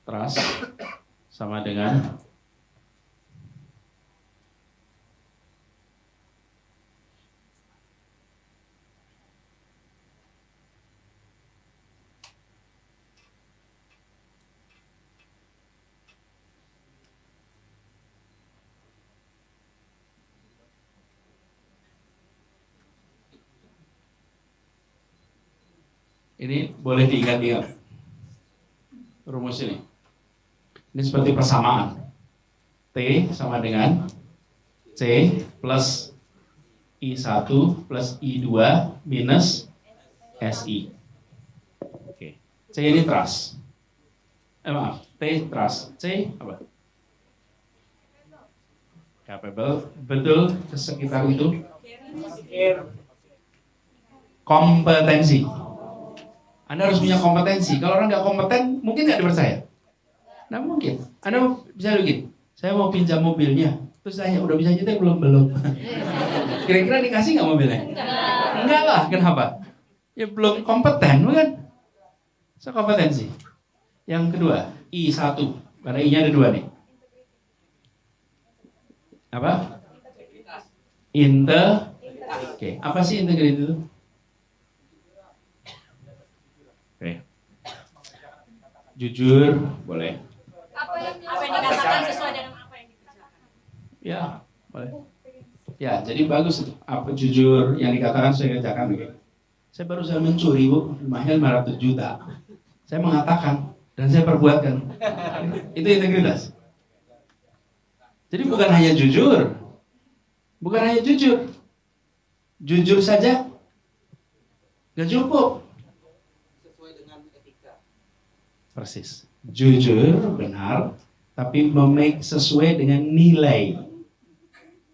trust sama dengan ini boleh diingat-ingat rumus ini. Ini seperti persamaan. T sama dengan C plus I1 plus I2 minus SI. Oke. C ini trust. Maaf, T trust. C apa? Capable. Betul, sekitar itu. Kompetensi. Anda harus punya kompetensi. Kalau orang nggak kompeten, mungkin nggak dipercaya. Nah mungkin. Anda bisa begini. Saya mau pinjam mobilnya. Terus tanya, udah bisa nyetir belum? Belum. Kira-kira dikasih nggak mobilnya? Enggak lah. Kenapa? Ya belum kompeten, bukan? So kompetensi. Yang kedua, I1. Karena I-nya ada 2 nih. Apa? Oke. Apa sih integritas itu? Oke. Jujur, boleh. Apa yang dikatakan sesuai dengan apa yang dikerjakan? Ya, boleh. Ya, jadi bagus itu. Apa jujur yang dikatakan saya kerjakan. Okay. Saya baru saja mencuri, Bu, mahal 500 juta. Saya mengatakan dan saya perbuatkan. Itu integritas. Jadi bukan hanya jujur. Bukan hanya jujur. Jujur saja nggak cukup. Persis. Jujur, benar, tapi memake sesuai dengan nilai.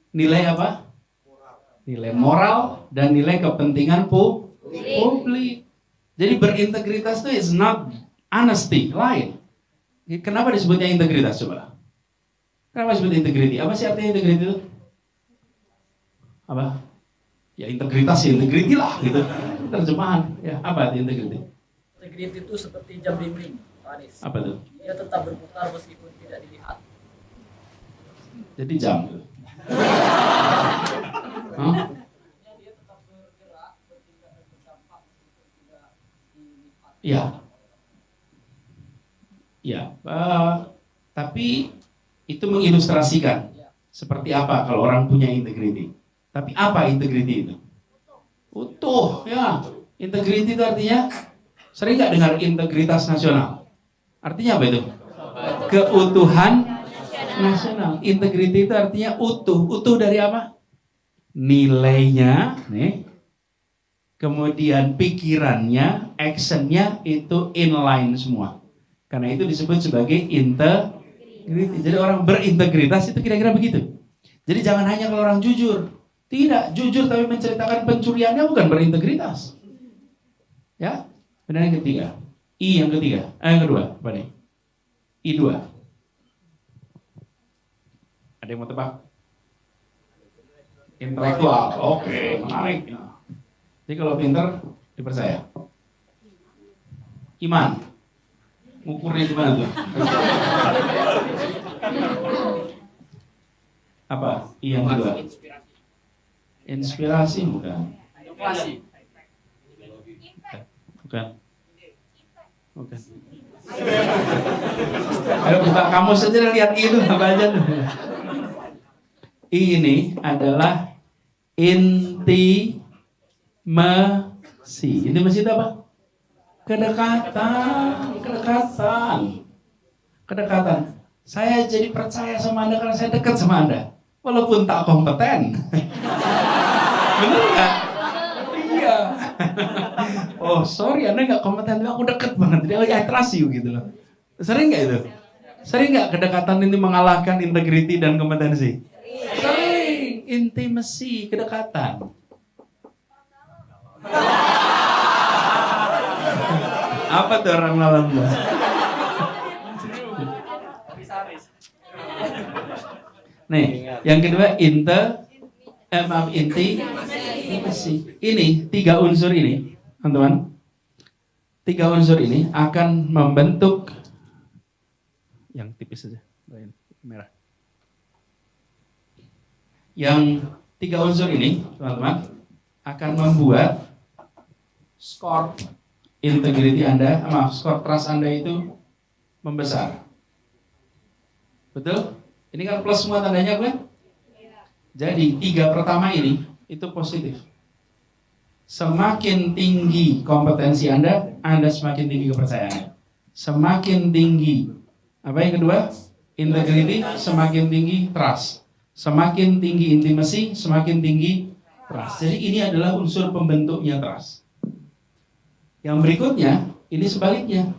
Nilai apa? Nilai moral dan nilai kepentingan publik. Jadi berintegritas itu is not honesty, lain. Kenapa disebutnya integritas coba? Kenapa disebut integrity? Apa sih artinya integrity itu? Apa? Ya integritas ya integrity lah gitu. Terjemahan ya apa itu integrity? Integriti itu seperti jam dinding, Pak Anies. Apa tuh? Dia tetap berputar meskipun tidak dilihat. Jadi jam gitu. Hah? Dia tetap bergerak, bertindak dan berdampak meskipun tidak dilihat. Iya. Ya, tapi itu mengilustrasikan seperti apa kalau orang punya integrity. Tapi apa integrity itu? Utuh, ya. Integrity itu artinya, sering nggak dengar integritas nasional? Artinya apa itu? Keutuhan nasional. Integrity itu artinya utuh. Utuh dari apa? Nilainya, nih. Kemudian pikirannya, actionnya itu inline semua. Karena itu disebut sebagai integrity. Jadi orang berintegritas itu kira-kira begitu. Jadi jangan hanya kalau orang jujur. Tidak, jujur tapi menceritakan pencuriannya bukan berintegritas. Ya, benar yang ketiga. I yang ketiga. Yang kedua, apa nih? I2. Ada yang mau tebak? Intelektual. Oke, menarik. Jadi kalau pinter dipercaya. Iman. Ukurnya gimana tuh? Apa? I yang kedua. Inspirasi bukan. Inovasi. Bukan. Bukan. Ayo buka kamus saja dan lihat itu apa aja tuh. Ini adalah intimasi. Intimasi itu apa? Kedekatan. Saya jadi percaya sama Anda karena saya dekat sama Anda. Walaupun tak kompeten. Benar nggak? Iya. Oh sorry, Anda nggak kompeten, tapi aku dekat banget. Jadi I trust you gitu loh. Sering nggak itu? Sering nggak kedekatan ini mengalahkan integriti dan kompetensi? Sering. Intimacy, kedekatan. Apa tuh orang malam? Nih, yang kedua intimasi. Ini 3 unsur ini, teman-teman. 3 unsur ini akan membentuk yang tipis saja, merah. Yang 3 unsur ini, teman-teman, akan membuat skor integrity Anda, skor trust Anda itu membesar. Betul? Ini kan plus semua tandanya kan? Jadi 3 pertama ini itu positif. Semakin tinggi kompetensi Anda semakin tinggi kepercayaannya. Semakin tinggi, apa yang kedua? Integrity, semakin tinggi trust. Semakin tinggi intimasi, semakin tinggi trust. Jadi ini adalah unsur pembentuknya trust. Yang berikutnya, ini sebaliknya.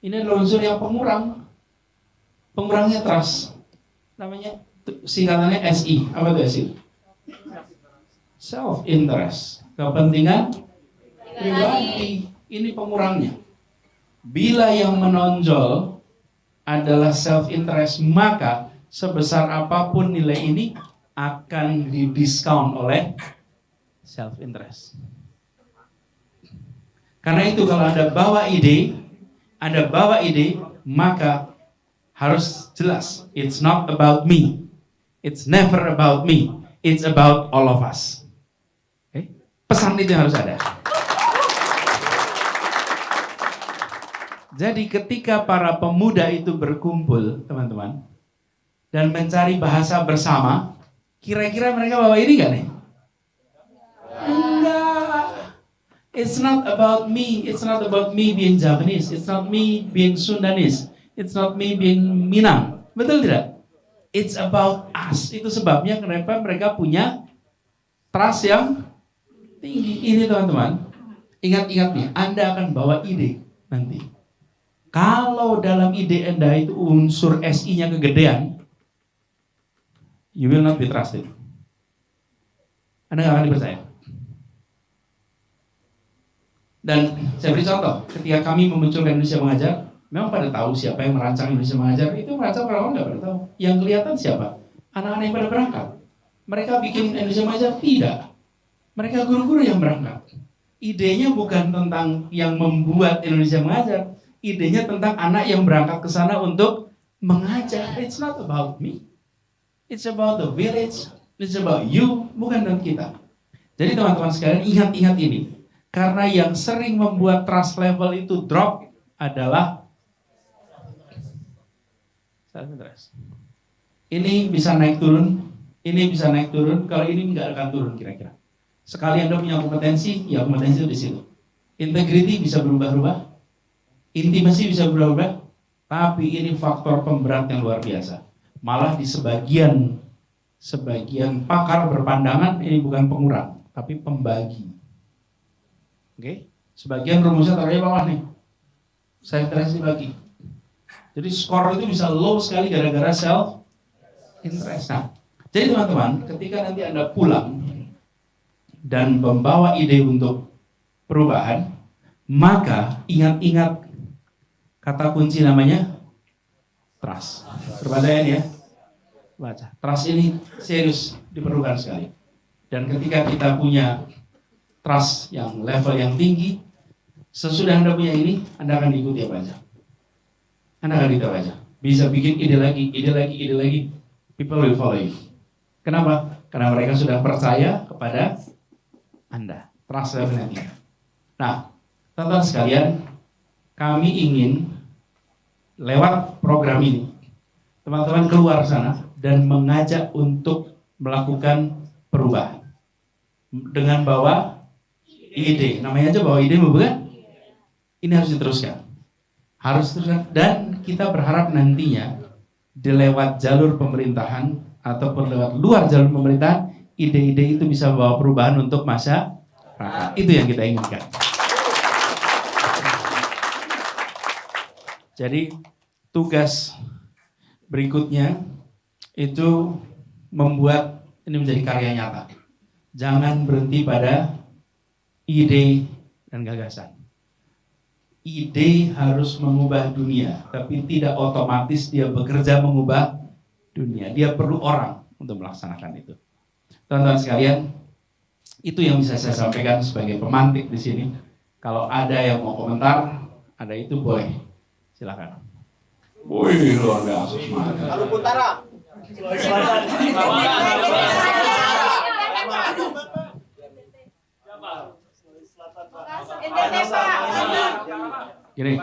Ini adalah unsur yang pengurangnya trust. Namanya singkatannya SI. Apa itu SI? Self interest, kepentingan pribadi. Ini pengurangnya. Bila yang menonjol adalah self interest, maka sebesar apapun nilai ini akan didiskon oleh self interest. Karena itu kalau Anda bawa ide, maka harus jelas, it's not about me. It's never about me. It's about all of us. Okay? Pesan itu harus ada. Jadi ketika para pemuda itu berkumpul, teman-teman, dan mencari bahasa bersama, kira-kira mereka bawa ini nggak nih? Enggak. It's not about me. It's not about me being Japanese. It's not me being Sundanese. It's not me being Minang. Betul tidak? It's about us. Itu sebabnya kenapa mereka punya trust yang tinggi. Ini teman-teman, ingat-ingat nih, Anda akan bawa ide nanti. Kalau dalam ide Anda itu unsur SI-nya kegedean, you will not be trusted. Anda nggak akan dipercaya. Dan saya beri contoh, ketika kami memunculkan Indonesia Mengajar, memang pada tahu siapa yang merancang Indonesia Mengajar. Itu merancang orang nggak pada tahu. Yang kelihatan siapa? Anak-anak yang pada berangkat. Mereka bikin Indonesia Mengajar? Tidak. Mereka guru-guru yang berangkat. Idenya bukan tentang yang membuat Indonesia mengajar. Idenya tentang anak yang berangkat ke sana untuk mengajar. It's not about me. It's about the village. It's about you. Bukan tentang kita. Jadi teman-teman sekalian ingat-ingat ini. Karena yang sering membuat trust level itu drop adalah self-interest. Ini bisa naik turun, ini bisa naik turun, kalau ini nggak akan turun kira-kira. Sekali Anda punya kompetensi, ya kompetensi itu di situ. Integrity bisa berubah-ubah, intimasi bisa berubah-ubah, tapi ini faktor pemberat yang luar biasa. Malah di sebagian pakar berpandangan ini bukan pengurang, tapi pembagi. Oke, sebagian rumusnya taruhnya bawah nih. Saya interest dibagi. Jadi skor itu bisa low sekali gara-gara self interest. Nah, jadi teman-teman, ketika nanti Anda pulang dan membawa ide untuk perubahan, maka ingat-ingat kata kunci namanya trust. Perbandaian ya. Baca. Trust ini serius diperlukan sekali. Dan ketika kita punya trust yang level yang tinggi, sesudah Anda punya ini, Anda akan diikuti apa aja. Anda akan diikuti apa aja. Bisa bikin ide lagi. People will follow you. Kenapa? Karena mereka sudah percaya kepada Anda. Trust level yang tinggi. Nah, teman-teman sekalian, kami ingin lewat program ini, teman-teman keluar sana dan mengajak untuk melakukan perubahan. Dengan bawa ide, namanya aja bawa ide, bukan? Ini harus diteruskan. Dan kita berharap nantinya di lewat jalur pemerintahan ataupun lewat luar jalur pemerintahan, ide-ide itu bisa membawa perubahan untuk masyarakat. Itu yang kita inginkan. Jadi tugas berikutnya itu membuat ini menjadi karya nyata. Jangan berhenti pada ide dan gagasan. Ide harus mengubah dunia, tapi tidak otomatis dia bekerja mengubah dunia. Dia perlu orang untuk melaksanakan itu. Teman-teman sekalian, itu yang bisa saya sampaikan sebagai pemantik di sini. Kalau ada yang mau komentar, ada itu boleh. Silakan. Wih, luar biasa semangat. Maluku Utara. Gini,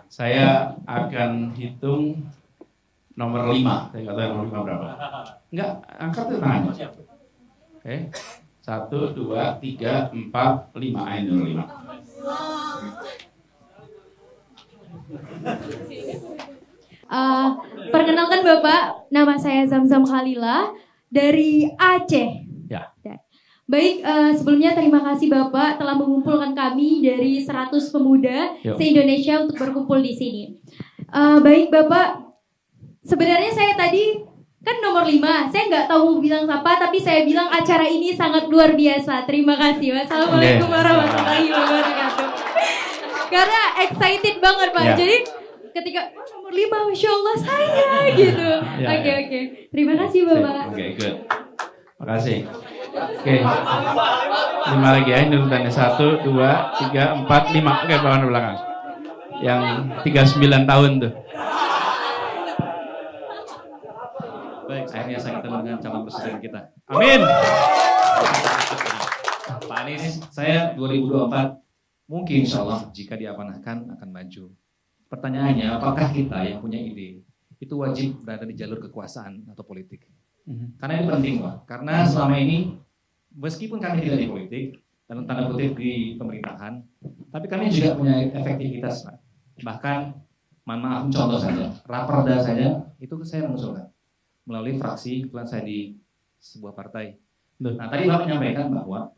saya akan hitung nomor 5. Saya nggak tahu nomor 5 berapa. Enggak, angkat itu tangannya. Oke, 1, 2, 3, 4, 5. Ayo nomor 5. Perkenalkan Bapak, nama saya Zamzam Khalila dari Aceh. Ya. Baik, sebelumnya terima kasih Bapak telah mengumpulkan kami dari 100 pemuda se-Indonesia untuk berkumpul di sini. Baik Bapak, sebenarnya saya tadi kan nomor 5, saya nggak tahu bilang apa, tapi saya bilang acara ini sangat luar biasa. Terima kasih. Wassalamualaikum warahmatullahi wabarakatuh. Karena excited banget Pak. Ya. Jadi ketika nomor 5, Masya Allah saya gitu. Oke. Terima kasih Bapak. Oke, good. Makasih. Oke. 5 lagi ya, ini urutannya 1, 2, 3, 4, 5. Oke, bawah di belakang. Yang 39 tahun tuh. Baik, akhirnya saya ketemu dengan calon presiden kita. Amin. Pak Anies, saya 2024 mungkin insya Allah jika diamanahkan akan maju. Pertanyaannya, apakah kita yang punya ide itu wajib berada di jalur kekuasaan atau politik? Karena ini penting Pak, karena selama ini meskipun kami tidak di politik, dalam tanda kutip di pemerintahan, tapi kami juga punya efektivitas Pak. Bahkan, mohon maaf contoh saja, Raperda saja, itu saya mengusulkan melalui fraksi, kebetulan saya di sebuah partai. Nah tadi Bapak menyampaikan bahwa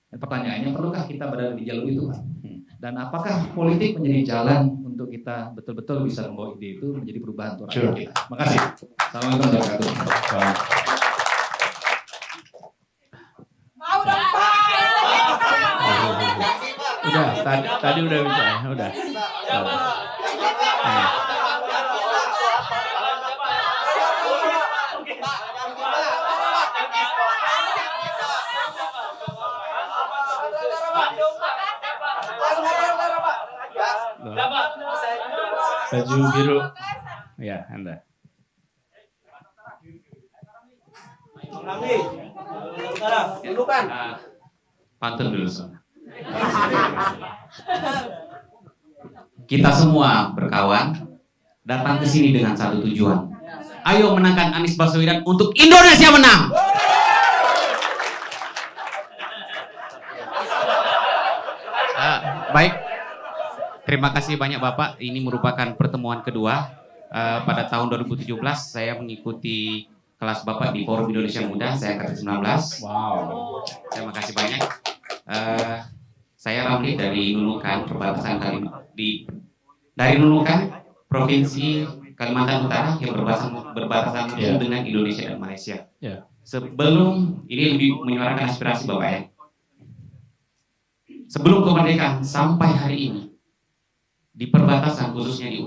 pertanyaannya perlukah kita berada di jalur itu Pak? Dan apakah politik menjadi jalan untuk kita betul-betul bisa membawa ide itu menjadi perubahan untuk rakyat kita? Makasih. Assalamualaikum warahmatullahi wabarakatuh. Mau dong Pak. Udah, tadi udah bisa, udah. Baju biru. Ya, Anda. Ramli, utara, dudukan. Pantun dulu. Kita semua berkawan datang ke sini dengan satu tujuan. Ayo menangkan Anies Baswedan untuk Indonesia menang. Baik, terima kasih banyak Bapak. Ini merupakan pertemuan kedua. Pada tahun 2017 saya mengikuti kelas Bapak di Forum Indonesia Muda, saya angkatan 19. Wow. Terima kasih banyak. Saya Ramli dari Nunukan, perbatasan dari Nunukan, Provinsi Kalimantan Utara yang berbatasan dengan Indonesia dan Malaysia. Yeah. Sebelum ini lebih menyuarakan aspirasi Bapak ya. Sebelum kemerdekaan sampai hari ini di perbatasan khususnya di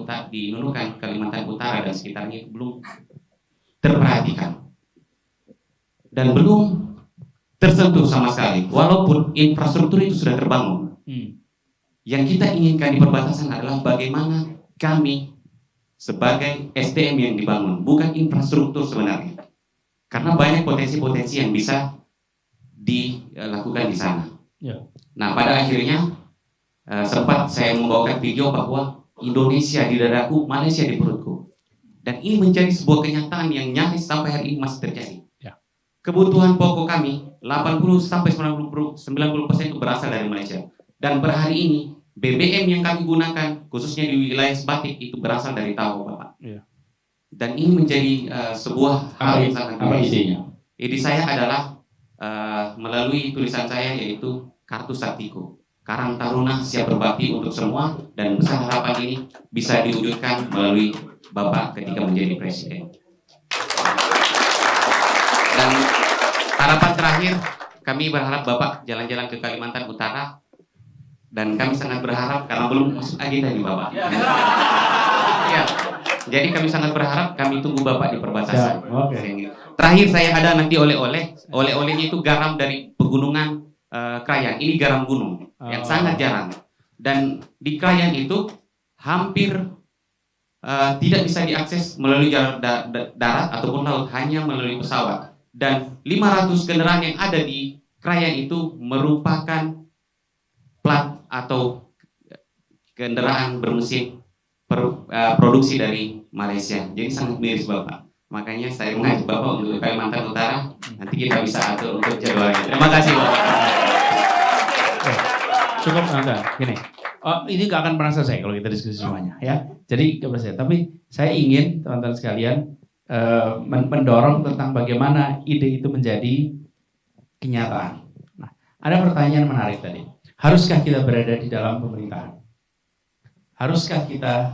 Nunukan, Kalimantan Utara dan sekitarnya belum terperhatikan dan belum tersentuh sama sekali. Walaupun infrastruktur itu sudah terbangun, yang kita inginkan di perbatasan adalah bagaimana kami sebagai SDM yang dibangun, bukan infrastruktur sebenarnya. Karena banyak potensi-potensi yang bisa dilakukan di sana. Ya. Nah, pada akhirnya sempat saya membawakan video bahwa Indonesia di dadaku, Malaysia di perutku. Dan ini menjadi sebuah kenyataan yang nyaris sampai hari ini masih terjadi. Ya. Kebutuhan pokok kami 80-90% itu berasal dari Malaysia. Dan per hari ini BBM yang kami gunakan khususnya di wilayah Sebatik itu berasal dari Tau, Bapak. Ya. Dan ini menjadi sebuah hal yang sangat apa idenya? Ide saya adalah melalui tulisan saya yaitu Kartu Saktiku. Karang Taruna siap berbakti untuk semua, dan besar harapan ini bisa diwujudkan melalui Bapak ketika menjadi presiden. Dan harapan terakhir, kami berharap Bapak jalan-jalan ke Kalimantan Utara, dan kami sangat berharap karena belum masuk agenda nih Bapak. Ya. Jadi kami sangat berharap, kami tunggu Bapak di perbatasan. Ya, okay. Terakhir saya ada nanti oleh-olehnya itu garam dari pegunungan Krayan. Ini garam gunung yang sangat jarang. Dan di Krayan itu hampir tidak bisa diakses melalui jalur darat ataupun laut, hanya melalui pesawat. Dan 500 kendaraan yang ada di Krayan itu merupakan plat atau kendaraan bermesin produksi dari Malaysia. Jadi sangat miris Bapak. Makanya saya mengajak Bapak untuk Kalimantan Utara. Nanti kita bisa atur untuk jadwalnya. Terima kasih Bapak. Cukup enggak? Gini. Oh, ini nggak akan pernah selesai kalau kita diskusi semuanya, ya. Jadi nggak pernah selesai. Tapi saya ingin teman-teman sekalian mendorong tentang bagaimana ide itu menjadi kenyataan. Nah, ada pertanyaan menarik tadi. Haruskah kita berada di dalam pemerintahan? Haruskah kita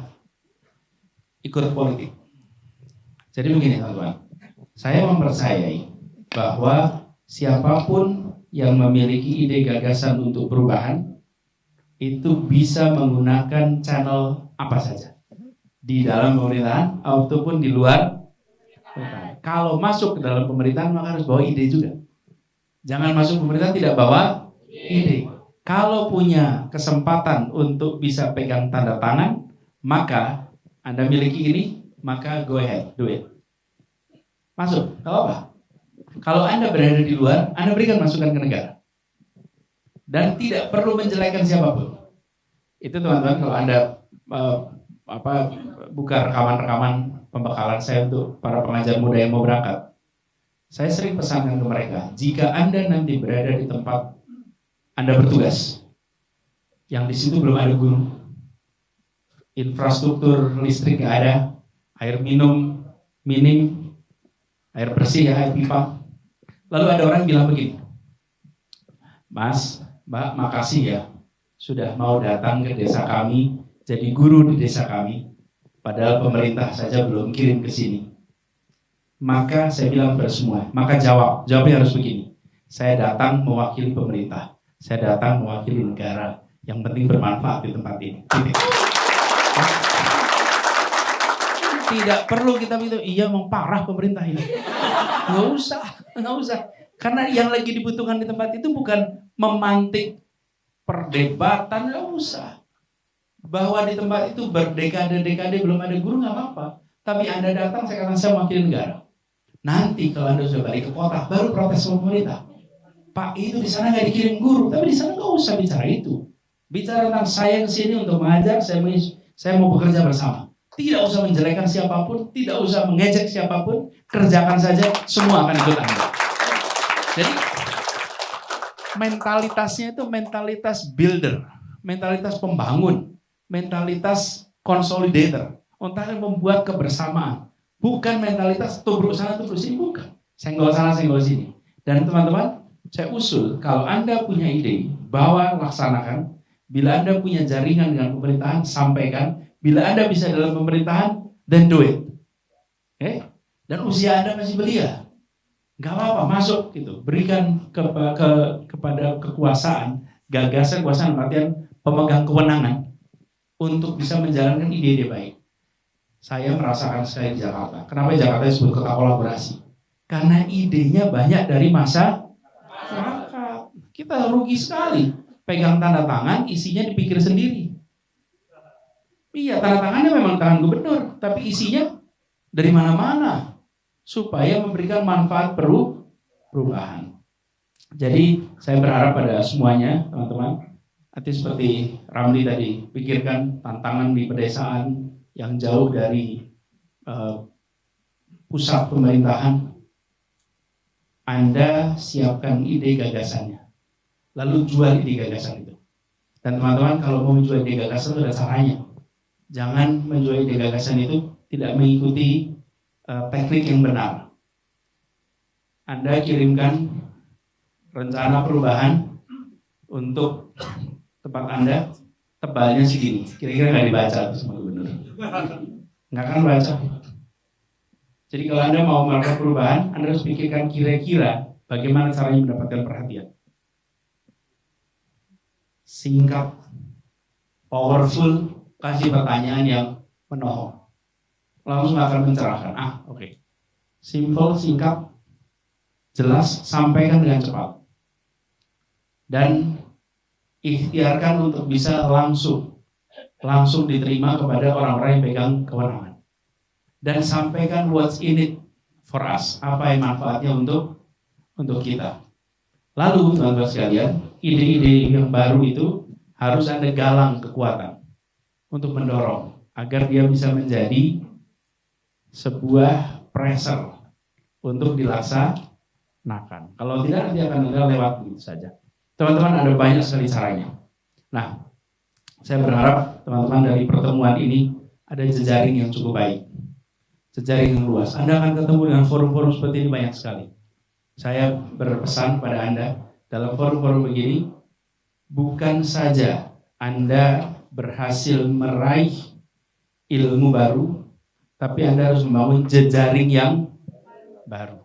ikut politik? Jadi begini teman-teman, saya mempercayai bahwa siapapun yang memiliki ide gagasan untuk perubahan itu bisa menggunakan channel apa saja di dalam pemerintahan ataupun di luar pemerintahan. Kalau masuk ke dalam pemerintahan maka harus bawa ide juga. Jangan masuk pemerintahan tidak bawa ide. Kalau punya kesempatan untuk bisa pegang tanda tangan, maka Anda miliki ini, maka go ahead, do it. Masuk, gak apa-apa. Kalau Anda berada di luar, Anda berikan masukan ke negara. Dan tidak perlu menjelekan siapapun. Itu teman-teman, kalau Anda buka rekaman-rekaman pembekalan saya untuk para pengajar muda yang mau berangkat, saya sering pesankan ke mereka, jika Anda nanti berada di tempat Anda bertugas, yang di situ belum ada gunung, infrastruktur listrik nggak ada, air minum minim, air bersih ya, air pipa. Lalu ada orang bilang begini, Mas, Mbak, makasih ya sudah mau datang ke desa kami, jadi guru di desa kami, padahal pemerintah saja belum kirim ke sini. Maka saya bilang kepada semua, maka jawabnya harus begini, saya datang mewakili pemerintah, saya datang mewakili negara, yang penting bermanfaat di tempat ini. Tidak perlu kita bilang, iya mau parah pemerintah ini. Nggak usah. Karena yang lagi dibutuhkan di tempat itu bukan memantik perdebatan, nggak usah. bahwa di tempat itu berdekade-dekade belum ada guru nggak apa-apa. Tapi Anda datang, saya katakan saya wakil negara. Nanti kalau Anda sudah balik ke kota, baru protes sama pemerintah. Pak, itu di sana nggak dikirim guru, tapi di sana nggak usah bicara itu. Bicara tentang saya kesini untuk mengajar, saya mau bekerja bersama. Tidak usah menjelekan siapapun, tidak usah mengejek siapapun, kerjakan saja, semua akan ikut Anda. Jadi mentalitasnya itu mentalitas builder, mentalitas pembangun, mentalitas consolidator, untuk membuat kebersamaan. Bukan mentalitas tubruk sana tubruk sini, bukan. Senggol sana senggol sini. Dan teman-teman, saya usul kalau Anda punya ide, bawa laksanakan. Bila Anda punya jaringan dengan pemerintahan, sampaikan. Bila Anda bisa dalam pemerintahan, then do it. Okay? Dan usia Anda masih belia. Gak apa-apa, masuk gitu. Berikan kepada kekuasaan, gagasan kekuasaan, artian pemegang kewenangan untuk bisa menjalankan ide-ide baik. Saya merasakan sekali di Jakarta. Kenapa Jakarta disebut kota kolaborasi? Karena idenya banyak dari masyarakat. Kita rugi sekali. Pegang tanda tangan, isinya dipikir sendiri. Iya, tanda tangannya memang tangan gubernur, tapi isinya dari mana-mana supaya memberikan manfaat perubahan. Jadi saya berharap pada semuanya, teman-teman, nanti seperti Ramli tadi, pikirkan tantangan di pedesaan yang jauh dari pusat pemerintahan. Anda siapkan ide gagasannya, lalu jual ide gagasan itu. Dan teman-teman, kalau mau menjual ide gagasan itu ada caranya. Jangan menjual ide gagasan itu tidak mengikuti teknik yang benar. Anda kirimkan rencana perubahan untuk tempat Anda, tebalnya segini. Kira-kira nggak dibaca itu sama gubernur. Nggak akan baca. Jadi kalau Anda mau melakukan perubahan, Anda harus pikirkan kira-kira bagaimana caranya mendapatkan perhatian. Singkat, powerful, kasih pertanyaan yang menohok. Langsung akan mencerahkan. Oke. Simple, singkat, jelas, sampaikan dengan cepat. Dan ikhtiarkan untuk bisa langsung diterima kepada orang-orang yang pegang kewenangan. Dan sampaikan what's in it for us. Apa yang manfaatnya untuk kita. Lalu, teman-teman sekalian, ide-ide yang baru itu harus Anda galang kekuatan untuk mendorong agar dia bisa menjadi sebuah pressure untuk dilaksanakan. Kalau tidak, nanti akan lewat begitu saja. Teman-teman, ada banyak sekali caranya. Nah, saya berharap teman-teman dari pertemuan ini ada jejaring yang cukup baik, jejaring yang luas. Anda akan ketemu dengan forum-forum seperti ini banyak sekali. Saya berpesan pada Anda, dalam forum-forum begini, bukan saja Anda berhasil meraih ilmu baru, tapi Anda harus membangun jejaring yang baru.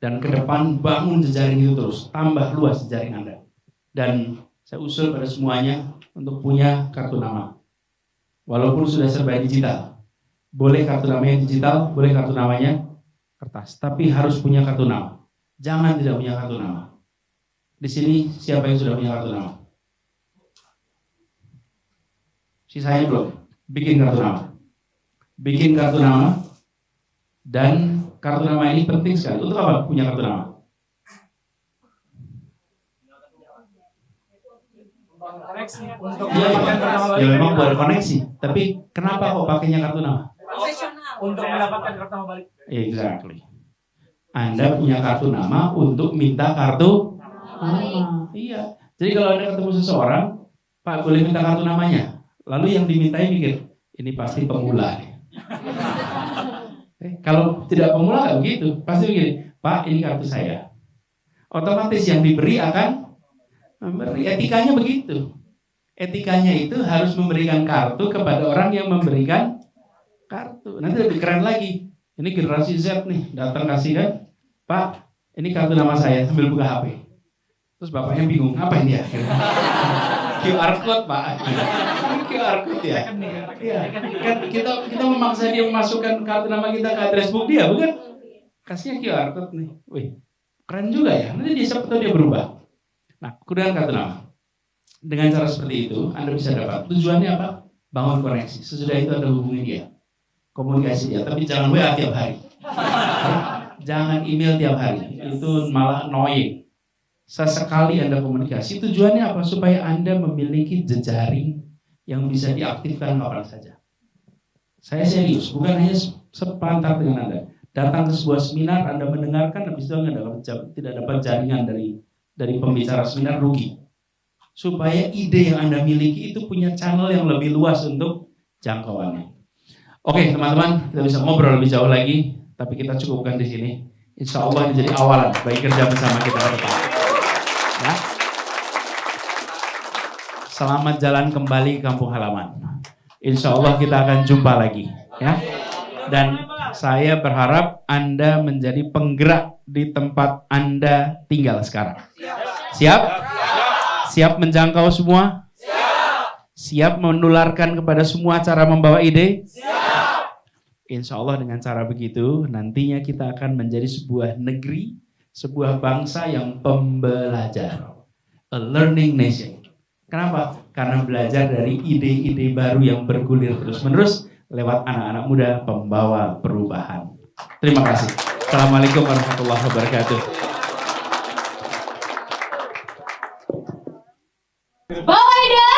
Dan ke depan bangun jejaring itu terus, tambah luas jejaring Anda. Dan saya usul pada semuanya untuk punya kartu nama. Walaupun sudah serba digital, boleh kartu namanya digital, boleh kartu namanya kertas, tapi harus punya kartu nama. Jangan tidak punya kartu nama. Di sini siapa yang sudah punya kartu nama? Sisanya belum. Bikin kartu nama. Bikin kartu nama. Dan kartu nama ini penting sekali. Untuk apa punya kartu nama? Koneksi untuk Ya memang buat koneksi. Tapi kenapa kok pakainya kartu nama? Profesional. untuk mendapatkan kartu nama balik. Exactly. Anda punya kartu nama untuk minta kartu nama. Iya. Jadi kalau Anda ketemu seseorang, Pak boleh minta kartu namanya. Lalu yang dimintai mikir, ini pasti pemula nih. Kalau tidak pemula nggak begitu, pasti begini, Pak ini kartu saya. Otomatis yang diberi akan memberi. Etikanya begitu. Etikanya itu harus memberikan kartu kepada orang yang memberikan kartu. Nanti lebih keren lagi. Ini generasi Z nih, datang kasih kan, Pak ini kartu nama saya, sambil buka HP. Terus bapaknya bingung, apa ini ya? QR code Pak. QR code ya. Iya. Kan kita memaksa dia memasukkan kartu nama kita ke address book dia, bukan? Kasihnya QR code nih. Wih, keren juga ya. Nanti dia siapa tahu dia berubah. Nah, kemudian kartu nama. Dengan cara seperti itu, Anda bisa dapat. Tujuannya apa? Bangun koneksi. Sesudah itu Anda hubungi dia. Komunikasi dia. Tapi jangan WA tiap hari. Jangan email tiap hari. Itu malah annoying. Sesekali Anda komunikasi. Tujuannya apa? Supaya Anda memiliki jejaring yang bisa diaktifkan kapan saja. Saya serius. Bukan hanya sepantar dengan Anda. Datang ke sebuah seminar, Anda mendengarkan, habis itu Anda tidak dapat jaringan dari pembicara seminar, rugi. Supaya ide yang Anda miliki itu punya channel yang lebih luas untuk jangkauannya. Oke, teman-teman, kita bisa ngobrol lebih jauh lagi, tapi kita cukupkan di sini. Insya Allah ini jadi awalan bagi kerja bersama kita ke depan. Ya. Selamat jalan kembali ke kampung halaman. Insya Allah kita akan jumpa lagi. Ya. Dan saya berharap Anda menjadi penggerak di tempat Anda tinggal sekarang. Siap? Siap menjangkau semua? Siap menularkan kepada semua cara membawa ide? Insya Allah dengan cara begitu nantinya kita akan menjadi sebuah negeri, sebuah bangsa yang pembelajar. A learning nation. Kenapa? Karena belajar dari ide-ide baru yang bergulir terus-menerus lewat anak-anak muda pembawa perubahan. Terima kasih. Assalamualaikum warahmatullahi wabarakatuh. Bapak Ida.